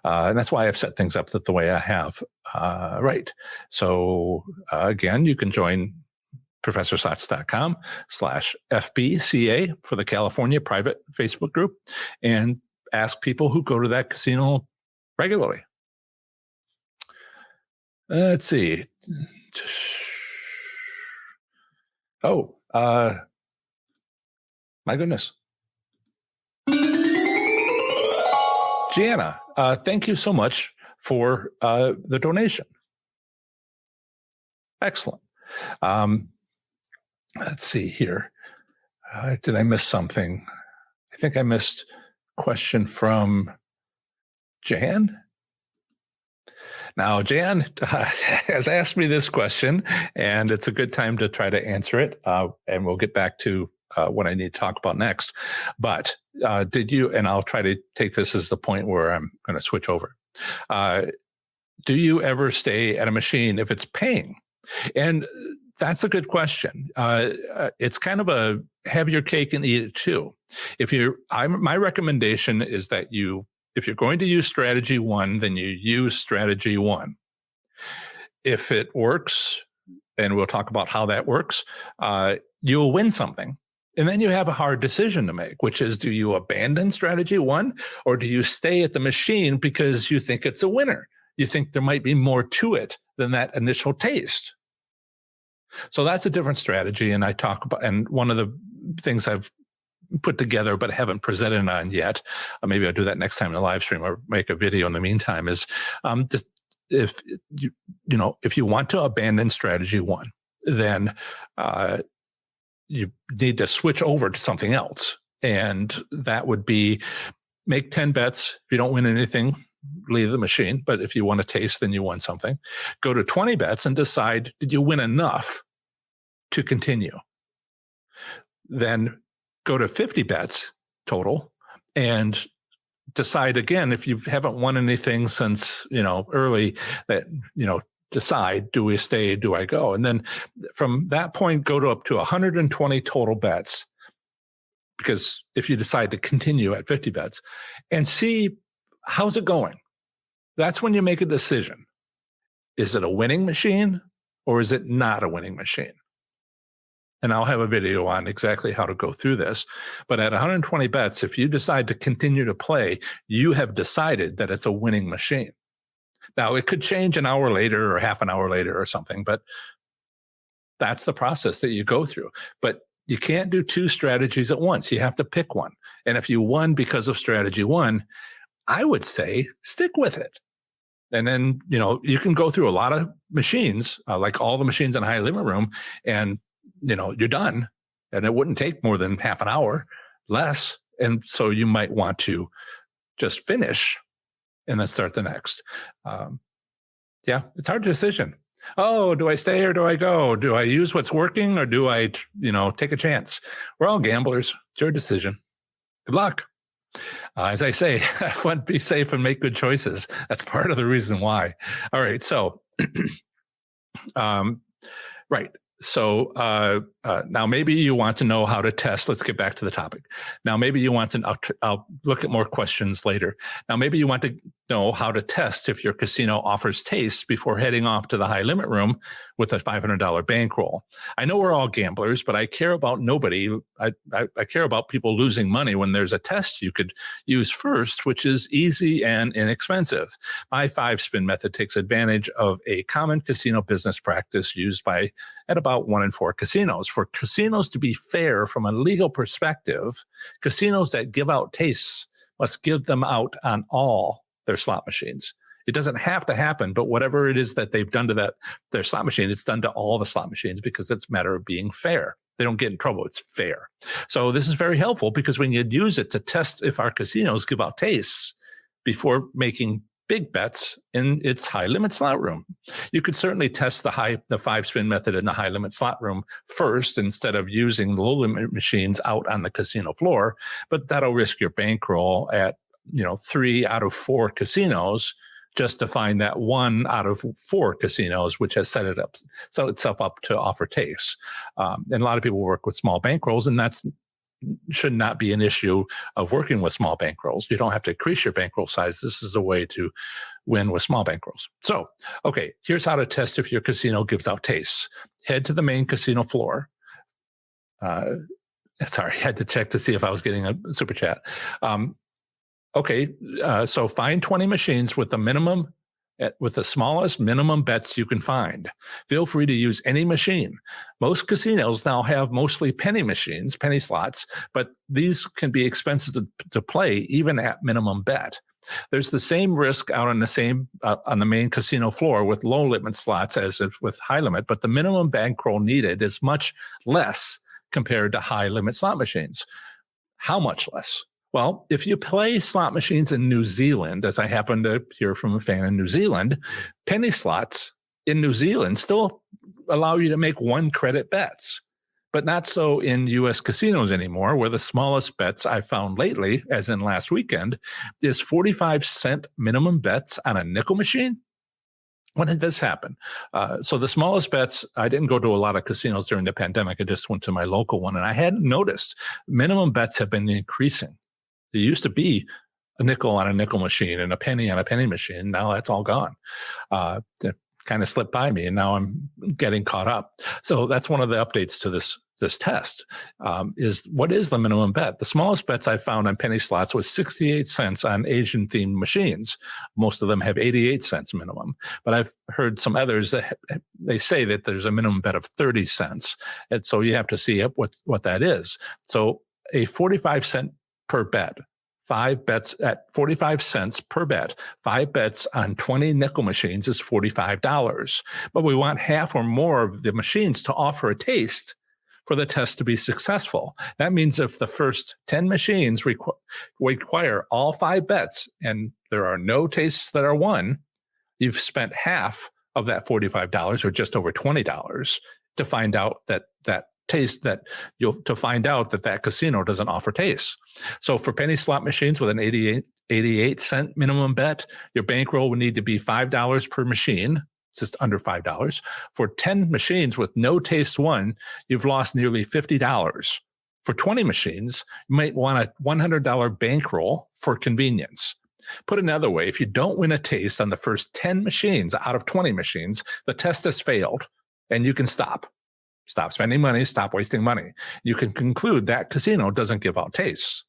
And that's why I've set things up the way I have. Right. So again, you can join ProfessorSlotz.com/FBCA for the California private Facebook group and ask people who go to that casino regularly. Let's see. Oh, my goodness. Gianna, thank you so much for the donation. Excellent. Let's see here. Did I miss something? I think I missed a question from Jan. Now, Jan has asked me this question, and it's a good time to try to answer it, and we'll get back to what I need to talk about next. But did you, and I'll try to take this as the point where I'm going to switch over. Do you ever stay at a machine if it's paying? And that's a good question. It's kind of a have your cake and eat it too. My recommendation is that if you're going to use strategy 1, then you use strategy 1. If it works, and we'll talk about how that works, you'll win something. And then you have a hard decision to make, which is, do you abandon strategy 1 or do you stay at the machine because you think it's a winner? You think there might be more to it than that initial taste. So that's a different strategy. And I talk about, and one of the things I've put together but haven't presented on yet, maybe I'll do that next time in the live stream or make a video in the meantime, is just if you want to abandon strategy 1, then you need to switch over to something else. And that would be make 10 bets. If you don't win anything, leave the machine. But if you want to taste, then you won something. Go to 20 bets and decide, did you win enough to continue? Then go to 50 bets total and decide again, if you haven't won anything since, early, that, decide, do we stay, do I go? And then from that point, go to up to 120 total bets. Because if you decide to continue at 50 bets and see how's it going, that's when you make a decision. Is it a winning machine or is it not a winning machine? And I'll have a video on exactly how to go through this. But at 120 bets, if you decide to continue to play, you have decided that it's a winning machine. Now, it could change an hour later or half an hour later or something, but that's the process that you go through. But you can't do 2 strategies at once. You have to pick one. And if you won because of strategy 1, I would say stick with it. And then, you can go through a lot of machines, like all the machines in High Limit Room, and you're done, and it wouldn't take more than half an hour, less. And so you might want to just finish and then start the next. It's a hard decision. Oh, do I stay or do I go? Do I use what's working or do I, take a chance? We're all gamblers. It's your decision. Good luck. As I say, have fun, be safe, and make good choices. That's part of the reason why. All right. So, right. So Now, maybe you want to know how to test. Let's get back to the topic. Now, maybe you want to, I'll look at more questions later. Now, maybe you want to know how to test if your casino offers taste before heading off to the high limit room with a $500 bankroll. I know we're all gamblers, but I care about nobody. I care about people losing money when there's a test you could use first, which is easy and inexpensive. My 5-spin method takes advantage of a common casino business practice used at about 1 in 4 casinos. For casinos to be fair from a legal perspective, casinos that give out tastes must give them out on all their slot machines. It doesn't have to happen, but whatever it is that they've done to their slot machine, it's done to all the slot machines because it's a matter of being fair. They don't get in trouble. It's fair. So this is very helpful because we can use it to test if our casinos give out tastes before making big bets in its high limit slot room. You could certainly test the 5-spin method in the high limit slot room first instead of using the low limit machines out on the casino floor, but that'll risk your bankroll at 3 out of 4 casinos just to find that 1 out of 4 casinos which has set itself up to offer tastes. And a lot of people work with small bankrolls, and that's should not be an issue of working with small bankrolls. You don't have to increase your bankroll size. This is a way to win with small bankrolls. So, okay, here's how to test if your casino gives out tastes. Head to the main casino floor. Had to check to see if I was getting a super chat. So find 20 machines with the smallest minimum bets you can find. Feel free to use any machine. Most casinos now have mostly penny machines, penny slots, but these can be expensive to play even at minimum bet. There's the same risk out on the main casino floor with low limit slots as with high limit, but the minimum bankroll needed is much less compared to high limit slot machines. How much less? Well, if you play slot machines in New Zealand, as I happen to hear from a fan in New Zealand, penny slots in New Zealand still allow you to make 1 credit bets, but not so in U.S. casinos anymore, where the smallest bets I found lately, as in last weekend, is 45-cent minimum bets on a nickel machine. When did this happen? So the smallest bets, I didn't go to a lot of casinos during the pandemic. I just went to my local one, and I hadn't noticed minimum bets have been increasing. There used to be a nickel on a nickel machine and a penny on a penny machine. Now that's all gone. It kind of slipped by me, and now I'm getting caught up. So that's one of the updates to this test. Is what is the minimum bet? The smallest bets I found on penny slots was 68 cents on Asian themed machines. Most of them have 88 cents minimum, but I've heard some others that they say that there's a minimum bet of 30 cents. And so you have to see what that is. So a 45 cent per bet, 5 bets at 45 cents per bet, 5 bets on 20 nickel machines is $45. But we want half or more of the machines to offer a taste for the test to be successful. That means if the first 10 machines require all 5 bets and there are no tastes that are won, you've spent half of that $45 or just over $20 to find out that casino doesn't offer taste. So for penny slot machines with an 88 cent minimum bet, your bankroll would need to be $5 per machine. It's just under $5. For 10 machines with no taste won, you've lost nearly $50. For 20 machines, you might want a $100 bankroll for convenience. Put another way, if you don't win a taste on the first 10 machines out of 20 machines, the test has failed and you can stop. Stop spending money, stop wasting money. You can conclude that casino doesn't give out tastes.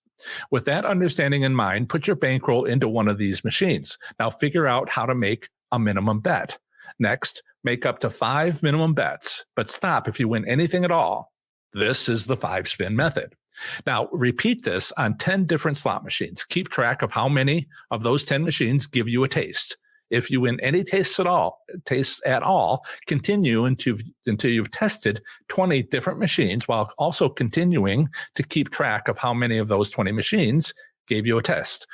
With that understanding in mind, put your bankroll into one of these machines. Now figure out how to make a minimum bet. Next, make up to 5 minimum bets, but stop if you win anything at all. This is the 5-spin method. Now repeat this on 10 different slot machines. Keep track of how many of those 10 machines give you a taste. If you win any tastes at all, continue until you've tested 20 different machines while also continuing to keep track of how many of those 20 machines gave you a taste.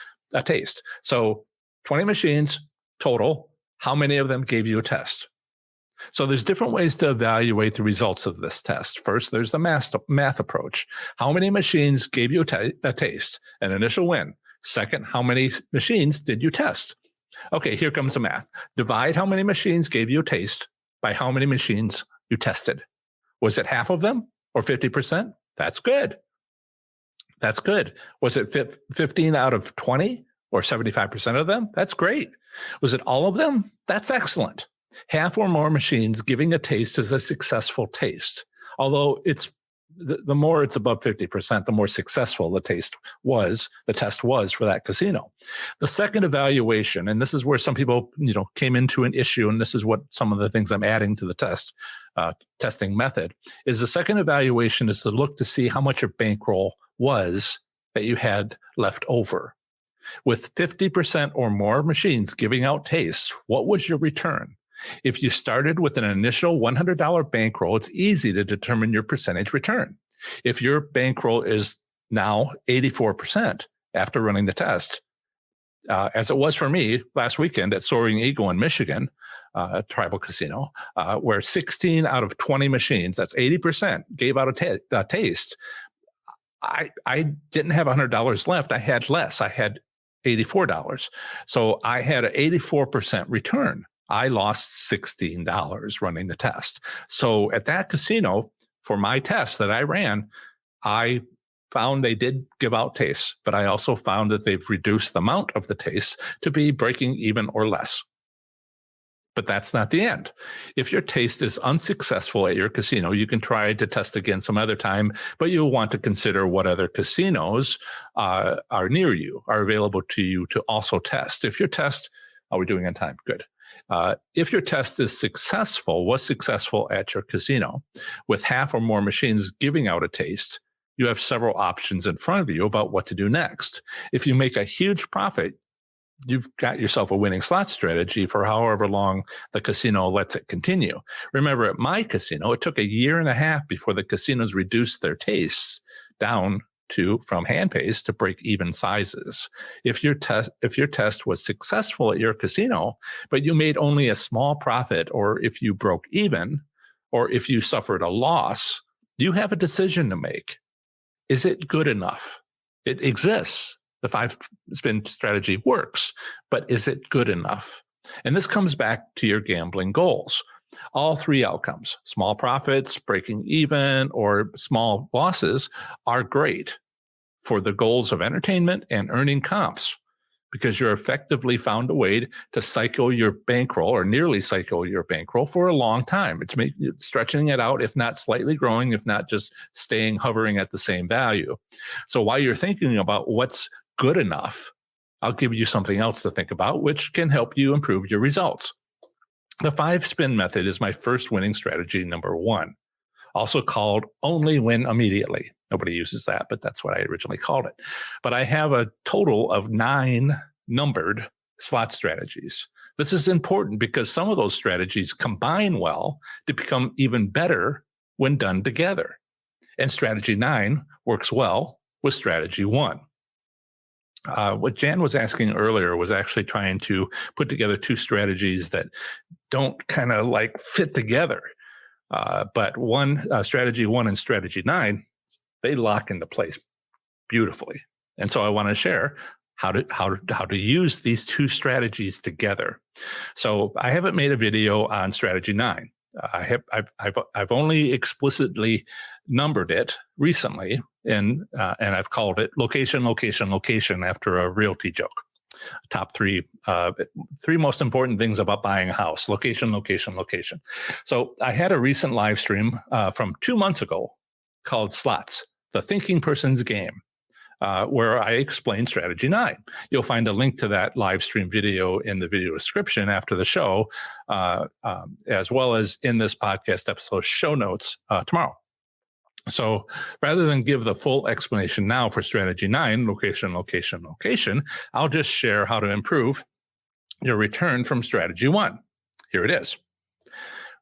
So 20 machines total, how many of them gave you a test? So there's different ways to evaluate the results of this test. First, there's the math approach. How many machines gave you a taste, an initial win? Second, how many machines did you test? Okay, here comes the math. Divide how many machines gave you a taste by how many machines you tested. Was it half of them? or 50%? That's good. That's good. Was it 15 out of 20 or 75% of them? That's great. Was it all of them? That's excellent. Half or more machines giving a taste is a successful taste. Although it's the more it's above 50%, the more successful the test was for that casino. The second evaluation, and this is where some people, came into an issue, and this is what some of the things I'm adding to the testing method, is the second evaluation is to look to see how much your bankroll was that you had left over. With 50% or more machines giving out tastes, what was your return? If you started with an initial $100 bankroll, it's easy to determine your percentage return. If your bankroll is now 84% after running the test, as it was for me last weekend at Soaring Eagle in Michigan, tribal casino, where 16 out of 20 machines, that's 80%, gave out a taste. I didn't have $100 left. I had less. I had $84. So I had an 84% return. I lost $16 running the test. So at that casino, for my test that I ran, I found they did give out tastes, but I also found that they've reduced the amount of the tastes to be breaking even or less. But that's not the end. If your taste is unsuccessful at your casino, you can try to test again some other time, but you'll want to consider what other casinos are near you, are available to you to also test. If your test, are we doing on time? Good. If your test is successful, was successful at your casino, with half or more machines giving out a taste, you have several options in front of you about what to do next. If you make a huge profit, you've got yourself a winning slot strategy for however long the casino lets it continue. Remember, at my casino, it took a year and a half before the casinos reduced their tastes down from hand paste to break even sizes. If your test was successful at your casino, but you made only a small profit, or if you broke even, or if you suffered a loss, you have a decision to make. Is it good enough? It exists. The 5-spin strategy works, but is it good enough? And this comes back to your gambling goals. All three outcomes, small profits, breaking even, or small losses, are great for the goals of entertainment and earning comps, because you're effectively found a way to cycle your bankroll, or nearly cycle your bankroll, for a long time. It's stretching it out, if not slightly growing, if not just hovering at the same value. So while you're thinking about what's good enough, I'll give you something else to think about, which can help you improve your results. The 5-spin method is my first winning strategy, number 1, also called only win immediately. Nobody uses that, but that's what I originally called it. But I have a total of 9 numbered slot strategies. This is important because some of those strategies combine well to become even better when done together. And strategy 9 works well with strategy 1. What Jan was asking earlier was actually trying to put together 2 strategies that don't kind of like fit together. But strategy 1 and strategy 9, they lock into place beautifully. And so I want to share how to use these 2 strategies together. So I haven't made a video on strategy 9. I've only explicitly numbered it recently, and I've called it location, location, location, after a realty joke. Top 3 most important things about buying a house: location, location, location. So I had a recent live stream from 2 months ago called Slots, the Thinking Person's Game, where I explained strategy 9. You'll find a link to that live stream video in the video description after the show, as well as in this podcast episode show notes tomorrow. So rather than give the full explanation now for strategy 9, location, location, location, I'll just share how to improve your return from strategy 1. Here it is.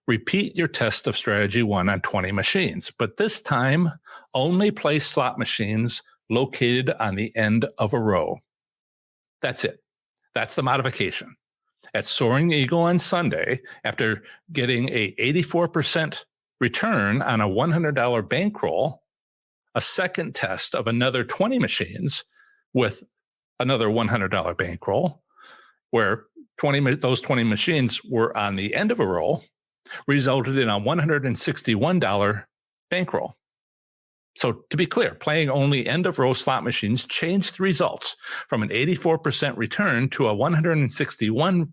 Repeat your test of strategy 1 on 20 machines, but this time only place slot machines located on the end of a row. That's it. That's the modification. At Soaring Eagle on Sunday, after getting a 84% return on a $100 bankroll, a second test of another 20 machines with another $100 bankroll, where those 20 machines were on the end of a roll, resulted in a $161 bankroll. So to be clear, playing only end-of-row slot machines changed the results from an 84% return to a 161%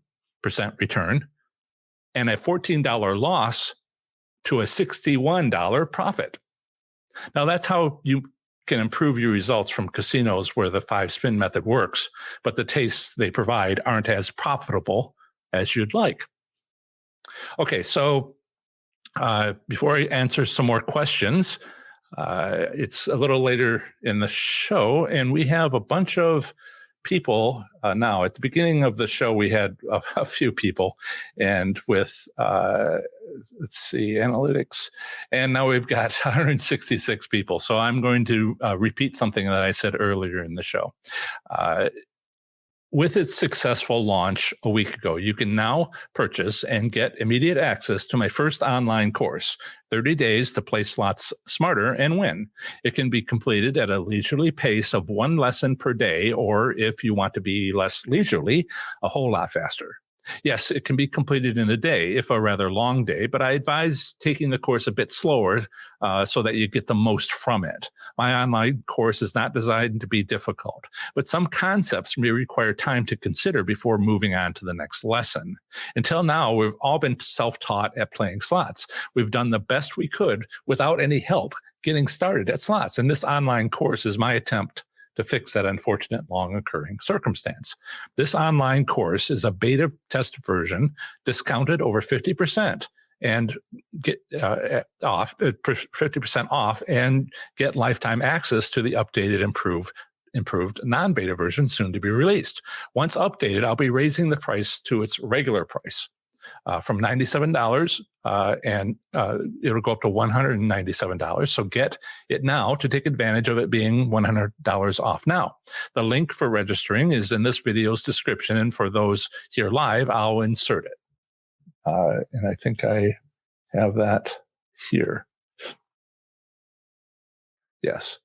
return and a $14 loss to a $61 profit. Now, that's how you can improve your results from casinos where the 5-spin method works, but the tastes they provide aren't as profitable as you'd like. Okay, so before I answer some more questions, it's a little later in the show, and we have a bunch of people now. At the beginning of the show, we had a few people, and with let's see, analytics, and now we've got 166 people. So I'm going to repeat something that I said earlier in the show. With its successful launch a week ago, you can now purchase and get immediate access to my first online course, 30 Days to Play Slots Smarter and Win. It can be completed at a leisurely pace of 1 lesson per day, or if you want to be less leisurely, a whole lot faster. Yes, it can be completed in a day, if a rather long day, but I advise taking the course a bit slower so that you get the most from it. My online course is not designed to be difficult, but some concepts may require time to consider before moving on to the next lesson. Until now, we've all been self-taught at playing slots. We've done the best we could without any help getting started at slots, and this online course is my attempt to fix that unfortunate long occurring circumstance. This online course is a beta test version, discounted over 50% and get off 50% off and get lifetime access to the updated, improved non-beta version soon to be released. Once updated, I'll be raising the price to its regular price. From $97 and it'll go up to $197. So get it now to take advantage of it being $100 off now. The link for registering is in this video's description, and for those here live, I'll insert it. And I think I have that here. Yes.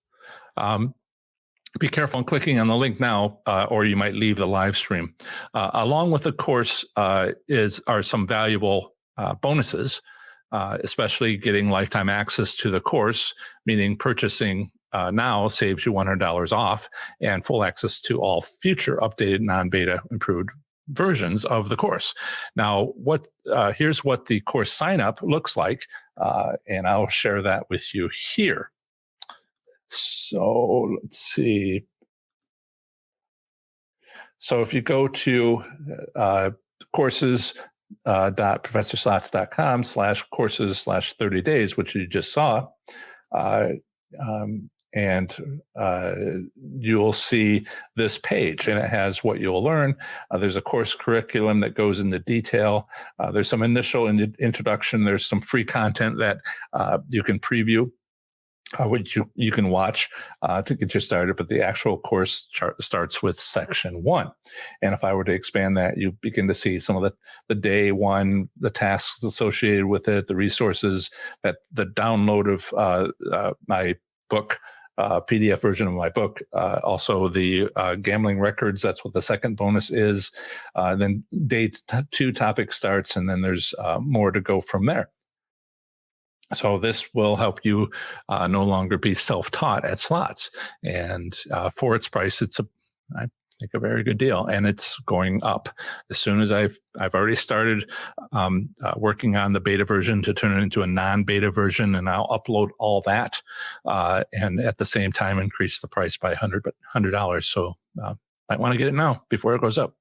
Be careful on clicking on the link now, or you might leave the live stream. Along with the course are some valuable bonuses, especially getting lifetime access to the course, meaning purchasing now saves you $100 off, and full access to all future updated non-beta improved versions of the course. Now, here's what the course sign up looks like, and I'll share that with you here. So let's see. So if you go to courses.professorslots.com/courses/30 days, which you just saw, and you'll see this page, and it has what you'll learn. There's a course curriculum that goes into detail. There's some initial introduction. There's some free content that you can preview, which you can watch to get you started, but the actual course starts with section 1. And if I were to expand that, you begin to see some of the day one, the tasks associated with it, the resources, that the download of my book, PDF version of my book, also the gambling records. That's what the second bonus is. Then day 2 topic starts, and then there's more to go from there. So this will help you no longer be self-taught at slots. And for its price, it's I think a very good deal, and it's going up. As soon as I've already started working on the beta version to turn it into a non-beta version, and I'll upload all that, and at the same time increase the price by $100. So might want to get it now before it goes up.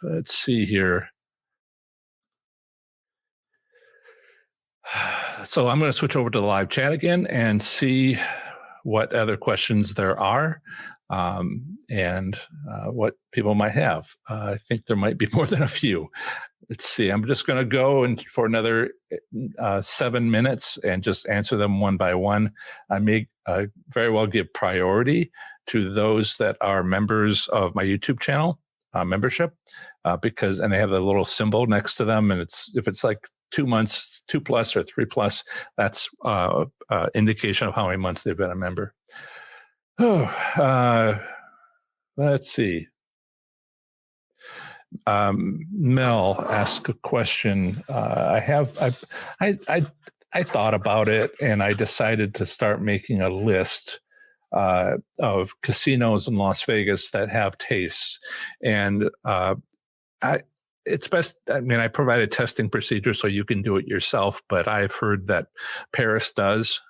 Let's see here. So I'm going to switch over to the live chat again and see what other questions there are, and what people might have. I think there might be more than a few. Let's see. I'm just going to go for another 7 minutes and just answer them one by one. I may very well give priority to those that are members of my YouTube channel membership, because they have the little symbol next to them, and if it's like 2 months, 2+ or 3+, that's indication of how many months they've been a member. Let's see. Mel asked a question. I I thought about it and I decided to start making a list of casinos in Las Vegas that have tastes. And it's best. I mean, I provide a testing procedure so you can do it yourself, but I've heard that Paris does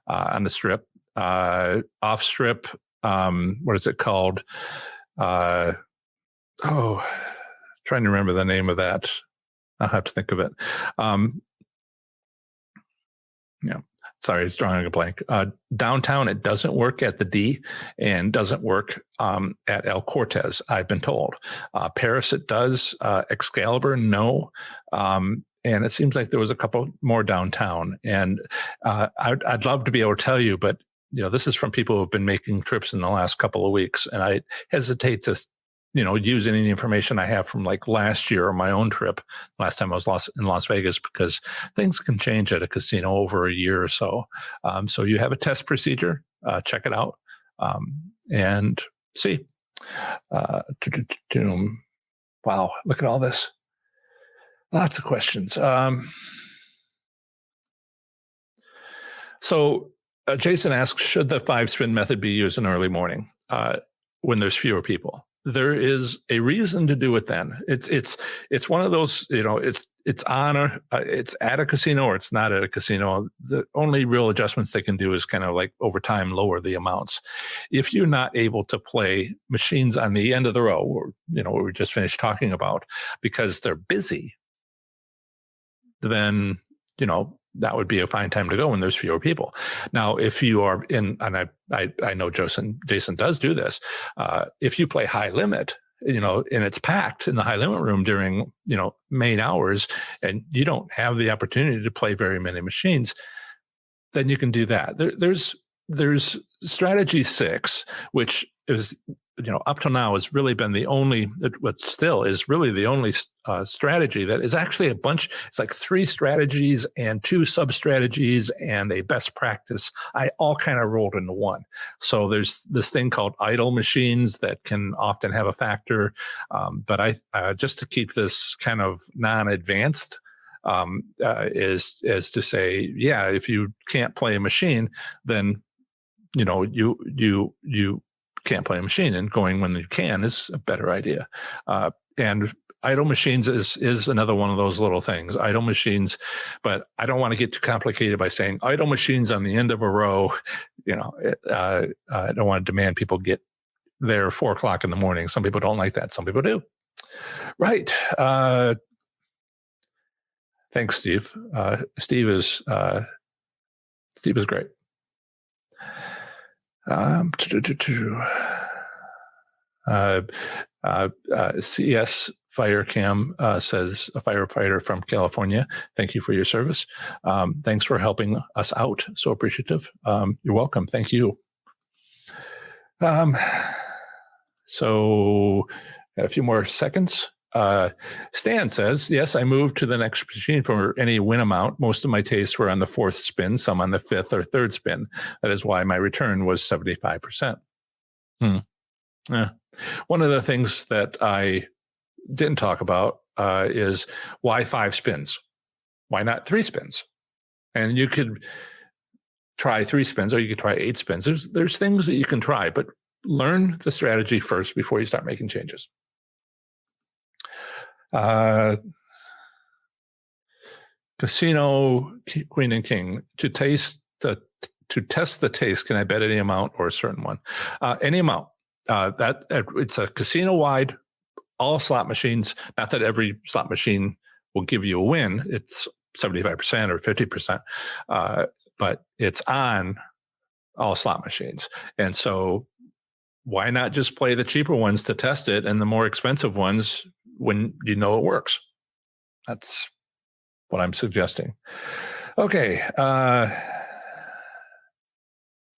on the strip, off strip. What is it called? Trying to remember the name of that. I'll have to think of it. Yeah. Sorry, it's drawing a blank. Downtown, it doesn't work at the D and doesn't work at El Cortez, I've been told. Paris, it does. Excalibur, no. And it seems like there was a couple more downtown. And I'd love to be able to tell you, but this is from people who have been making trips in the last couple of weeks. And I hesitate to use any information I have from like last year or my own trip, last time I was in Las Vegas, because things can change at a casino over a year or so. So you have a test procedure, check it out, and see. Wow, look at all this. Lots of questions. So Jason asks, should the 5-spin method be used in early morning when there's fewer people? There is a reason to do it then. It's one of those, it's at a casino or it's not at a casino. The only real adjustments they can do is kind of like over time lower the amounts. If you're not able to play machines on the end of the row, or what we just finished talking about, because they're busy, then that would be a fine time to go when there's fewer people. Now, if you are in, and I know Jason does do this, if you play high limit, and it's packed in the high limit room during, main hours, and you don't have the opportunity to play very many machines, then you can do that. There's strategy 6, which is, up till now has really been the only, what still is really the only strategy that is actually a bunch. It's like 3 strategies and 2 sub strategies and a best practice. I all kind of rolled into one. So there's this thing called idle machines that can often have a factor. But I just to keep this kind of non-advanced, is to say, yeah, if you can't play a machine, then you can't play a machine, and going when you can is a better idea. And idle machines is another one of those little things. Idle machines, but I don't want to get too complicated by saying idle machines on the end of a row. I don't want to demand people get there at 4:00 in the morning. Some people don't like that. Some people do. Right. Thanks, Steve. Steve is great. CS Firecam says, a firefighter from California, thank you for your service. Thanks for helping us out. So appreciative. You're welcome. Thank you. So got a few more seconds. Stan says, yes, I moved to the next machine for any win amount. Most of my tastes were on the 4th spin, some on the 5th or 3rd spin. That is why my return was 75%. Yeah. One of the things that I didn't talk about is why 5 spins? Why not 3 spins? And you could try 3 spins, or you could try 8 spins. There's things that you can try, but learn the strategy first before you start making changes. Casino Queen and King, to test the taste, can I bet any amount or a certain one? Any amount. That it's a casino wide, all slot machines. Not that every slot machine will give you a win. It's 75% or 50%, but it's on all slot machines. And so why not just play the cheaper ones to test it, and the more expensive ones when it works? That's what I'm suggesting. Okay.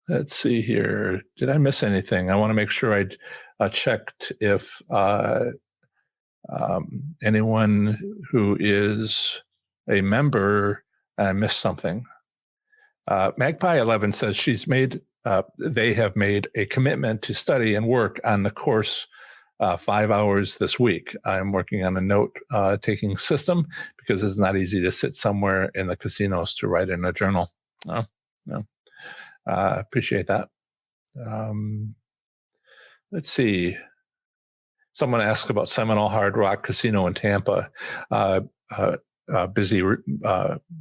Let's see here. Did I miss anything? I want to make sure I checked if anyone who is a member missed something. Magpie 11 says they have made a commitment to study and work on the course 5 hours this week. I'm working on a note-taking system because it's not easy to sit somewhere in the casinos to write in a journal. Appreciate that. Let's see. Someone asked about Seminole Hard Rock Casino in Tampa. Busy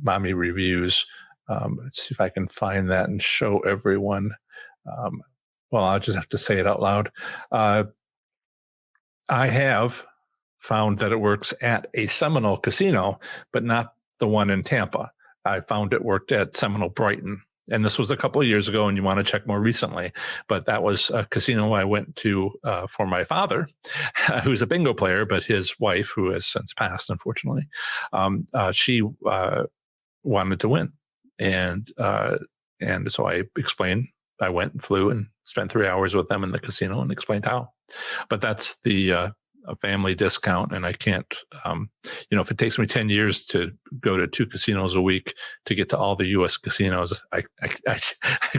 mommy reviews. Let's see if I can find that and show everyone. Well, I'll just have to say it out loud. I have found that it works at a Seminole casino, but not the one in Tampa. I found it worked at Seminole Brighton. And this was a couple of years ago, and you want to check more recently. But that was a casino I went to for my father, who's a bingo player, but his wife, who has since passed, unfortunately, she wanted to win. And so I explained, I went and flew and spent 3 hours with them in the casino and explained how. But that's the a family discount, and I can't, if it takes me 10 years to go to 2 casinos a week to get to all the U.S. casinos, I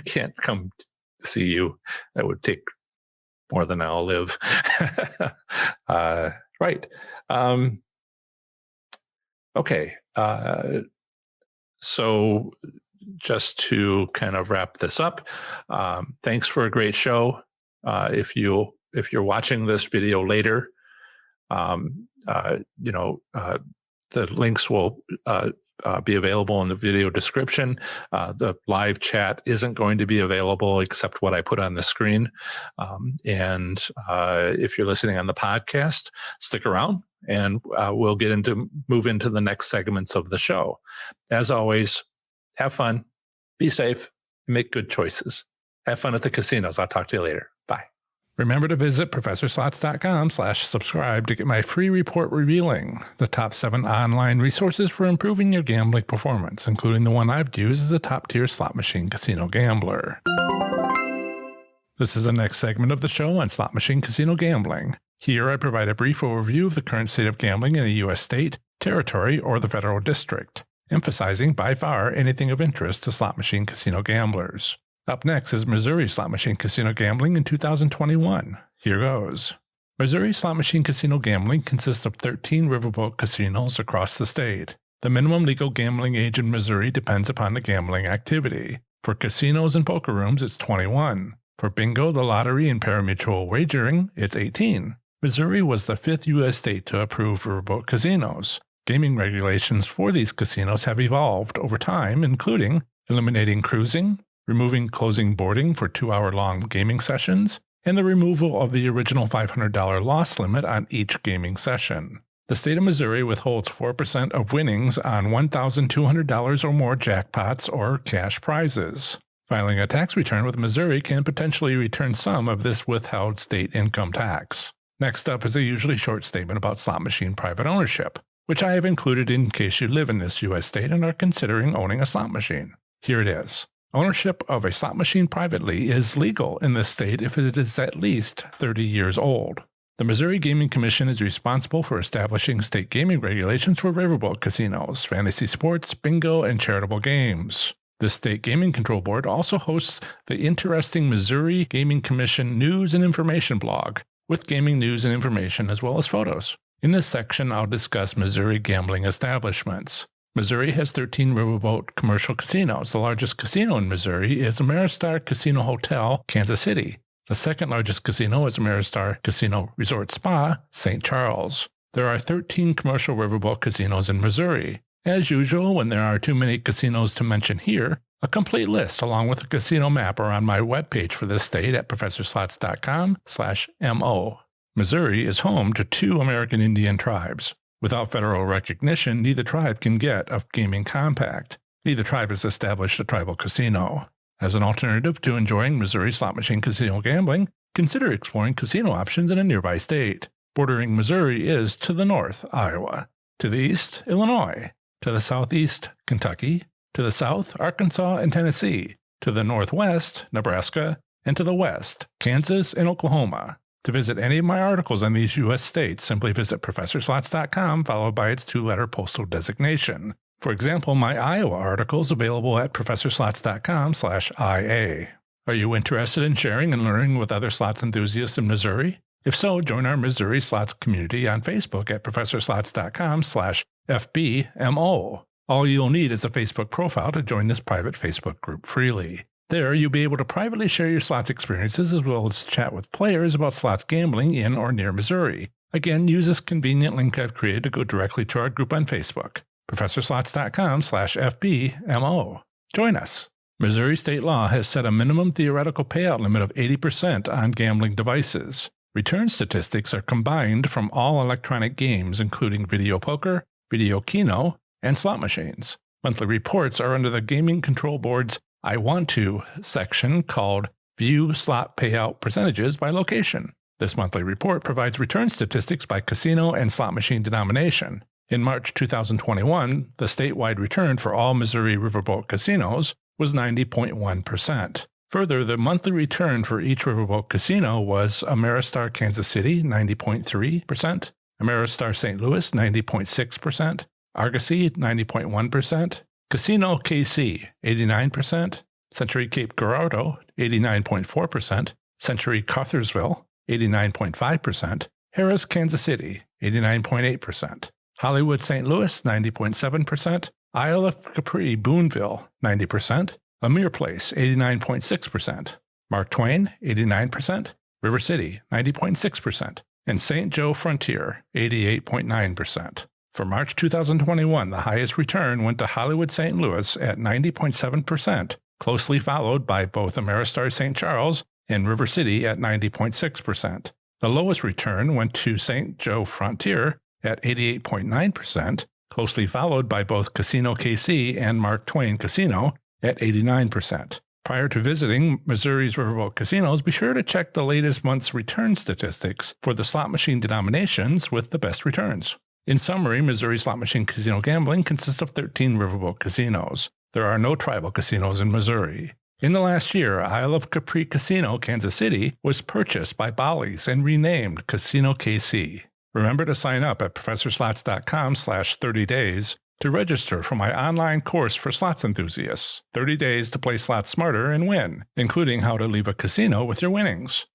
can't come to see you. That would take more than I'll live. Right. Okay. So just to kind of wrap this up, thanks for a great show. If you're watching this video later, the links will be available in the video description. The live chat isn't going to be available except what I put on the screen. And if you're listening on the podcast, stick around and we'll move into the next segments of the show. As always, have fun, be safe, make good choices. Have fun at the casinos. I'll talk to you later. Bye. Remember to visit ProfessorSlots.com/subscribe to get my free report revealing the top 7 online resources for improving your gambling performance, including the one I've used as a top-tier slot machine casino gambler. This is the next segment of the show on slot machine casino gambling. Here I provide a brief overview of the current state of gambling in a U.S. state, territory, or the federal district, emphasizing by far anything of interest to slot machine casino gamblers. Up next is Missouri slot machine casino gambling in 2021. Here goes. Missouri slot machine casino gambling consists of 13 riverboat casinos across the state. The minimum legal gambling age in Missouri depends upon the gambling activity. For casinos and poker rooms, it's 21. For bingo, the lottery, and parimutuel wagering, it's 18. Missouri was the 5th U.S. state to approve riverboat casinos. Gaming regulations for these casinos have evolved over time, including eliminating cruising, removing closing boarding for 2-hour-long gaming sessions, and the removal of the original $500 loss limit on each gaming session. The state of Missouri withholds 4% of winnings on $1,200 or more jackpots or cash prizes. Filing a tax return with Missouri can potentially return some of this withheld state income tax. Next up is a usually short statement about slot machine private ownership, which I have included in case you live in this U.S. state and are considering owning a slot machine. Here it is. Ownership of a slot machine privately is legal in this state if it is at least 30 years old. The Missouri Gaming Commission is responsible for establishing state gaming regulations for riverboat casinos, fantasy sports, bingo, and charitable games. The State Gaming Control Board also hosts the interesting Missouri Gaming Commission News and Information blog, with gaming news and information as well as photos. In this section, I'll discuss Missouri gambling establishments. Missouri has 13 riverboat commercial casinos. The largest casino in Missouri is Ameristar Casino Hotel, Kansas City. The second largest casino is Ameristar Casino Resort Spa, St. Charles. There are 13 commercial riverboat casinos in Missouri. As usual, when there are too many casinos to mention here, a complete list along with a casino map are on my webpage for this state at ProfessorSlots.com/mo. Missouri is home to 2 American Indian tribes. Without federal recognition, neither tribe can get a gaming compact. Neither tribe has established a tribal casino. As an alternative to enjoying Missouri slot machine casino gambling, consider exploring casino options in a nearby state. Bordering Missouri is to the north, Iowa. To the east, Illinois. To the southeast, Kentucky. To the south, Arkansas and Tennessee. To the northwest, Nebraska. And to the west, Kansas and Oklahoma. To visit any of my articles on these U.S. states, simply visit ProfessorSlots.com followed by its 2-letter postal designation. For example, my Iowa article is available at ProfessorSlots.com/IA. Are you interested in sharing and learning with other slots enthusiasts in Missouri? If so, join our Missouri Slots community on Facebook at professorslots.com/FBMO. All you'll need is a Facebook profile to join this private Facebook group freely. There, you'll be able to privately share your slots experiences as well as chat with players about slots gambling in or near Missouri. Again, use this convenient link I've created to go directly to our group on Facebook, professorslots.com/FBMO. Join us. Missouri state law has set a minimum theoretical payout limit of 80% on gambling devices. Return statistics are combined from all electronic games, including video poker, video keno, and slot machines. Monthly reports are under the Gaming Control Board's I Want To section called View Slot Payout Percentages by Location. This monthly report provides return statistics by casino and slot machine denomination. In March 2021, the statewide return for all Missouri riverboat casinos was 90.1%. Further, the monthly return for each riverboat casino was Ameristar Kansas City 90.3%, Ameristar St. Louis 90.6%, Argosy 90.1%, Casino KC 89%, Century Cape Girardeau 89.4%, Century Cartersville 89.5%, Harrah's Kansas City 89.8%, Hollywood St. Louis 90.7%, Isle of Capri Boonville 90%, Amir Place 89.6%, Mark Twain 89%, River City 90.6%, and St. Joe Frontier 88.9%. For March 2021, the highest return went to Hollywood St. Louis at 90.7%, closely followed by both Ameristar St. Charles and River City at 90.6%. The lowest return went to St. Joe Frontier at 88.9%, closely followed by both Casino KC and Mark Twain Casino at 89%. Prior to visiting Missouri's riverboat casinos, be sure to check the latest month's return statistics for the slot machine denominations with the best returns. In summary, Missouri slot machine casino gambling consists of 13 riverboat casinos. There are no tribal casinos in Missouri. In the last year, Isle of Capri Casino, Kansas City, was purchased by Bally's and renamed Casino KC. Remember to sign up at professorslots.com/30days to register for my online course for slots enthusiasts. 30 days to play slots smarter and win, including how to leave a casino with your winnings.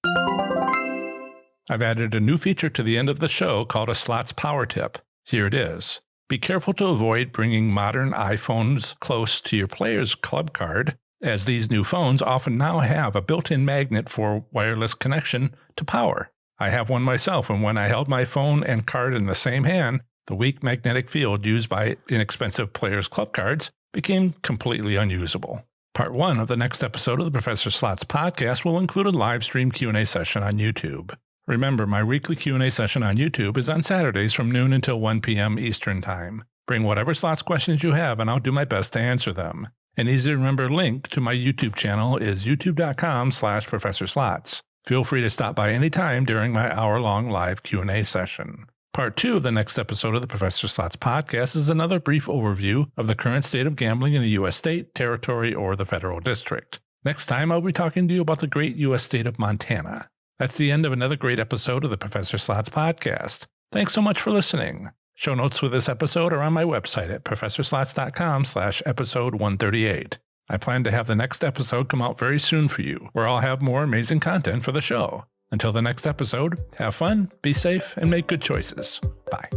I've added a new feature to the end of the show called a Slots Power Tip. Here it is. Be careful to avoid bringing modern iPhones close to your player's club card, as these new phones often now have a built-in magnet for wireless connection to power. I have one myself, and when I held my phone and card in the same hand, the weak magnetic field used by inexpensive players' club cards became completely unusable. Part 1 of the next episode of the Professor Slots podcast will include a live stream Q&A session on YouTube. Remember, my weekly Q&A session on YouTube is on Saturdays from noon until 1 p.m. Eastern Time. Bring whatever slots questions you have, and I'll do my best to answer them. An easy to remember link to my YouTube channel is youtube.com/ProfessorSlots. Feel free to stop by anytime during my hour-long live Q&A session. Part 2 of the next episode of the Professor Slots podcast is another brief overview of the current state of gambling in a U.S. state, territory, or the federal district. Next time, I'll be talking to you about the great U.S. state of Montana. That's the end of another great episode of the Professor Slots podcast. Thanks so much for listening. Show notes for this episode are on my website at professorslots.com/episode 138. I plan to have the next episode come out very soon for you, where I'll have more amazing content for the show. Until the next episode, have fun, be safe, and make good choices. Bye.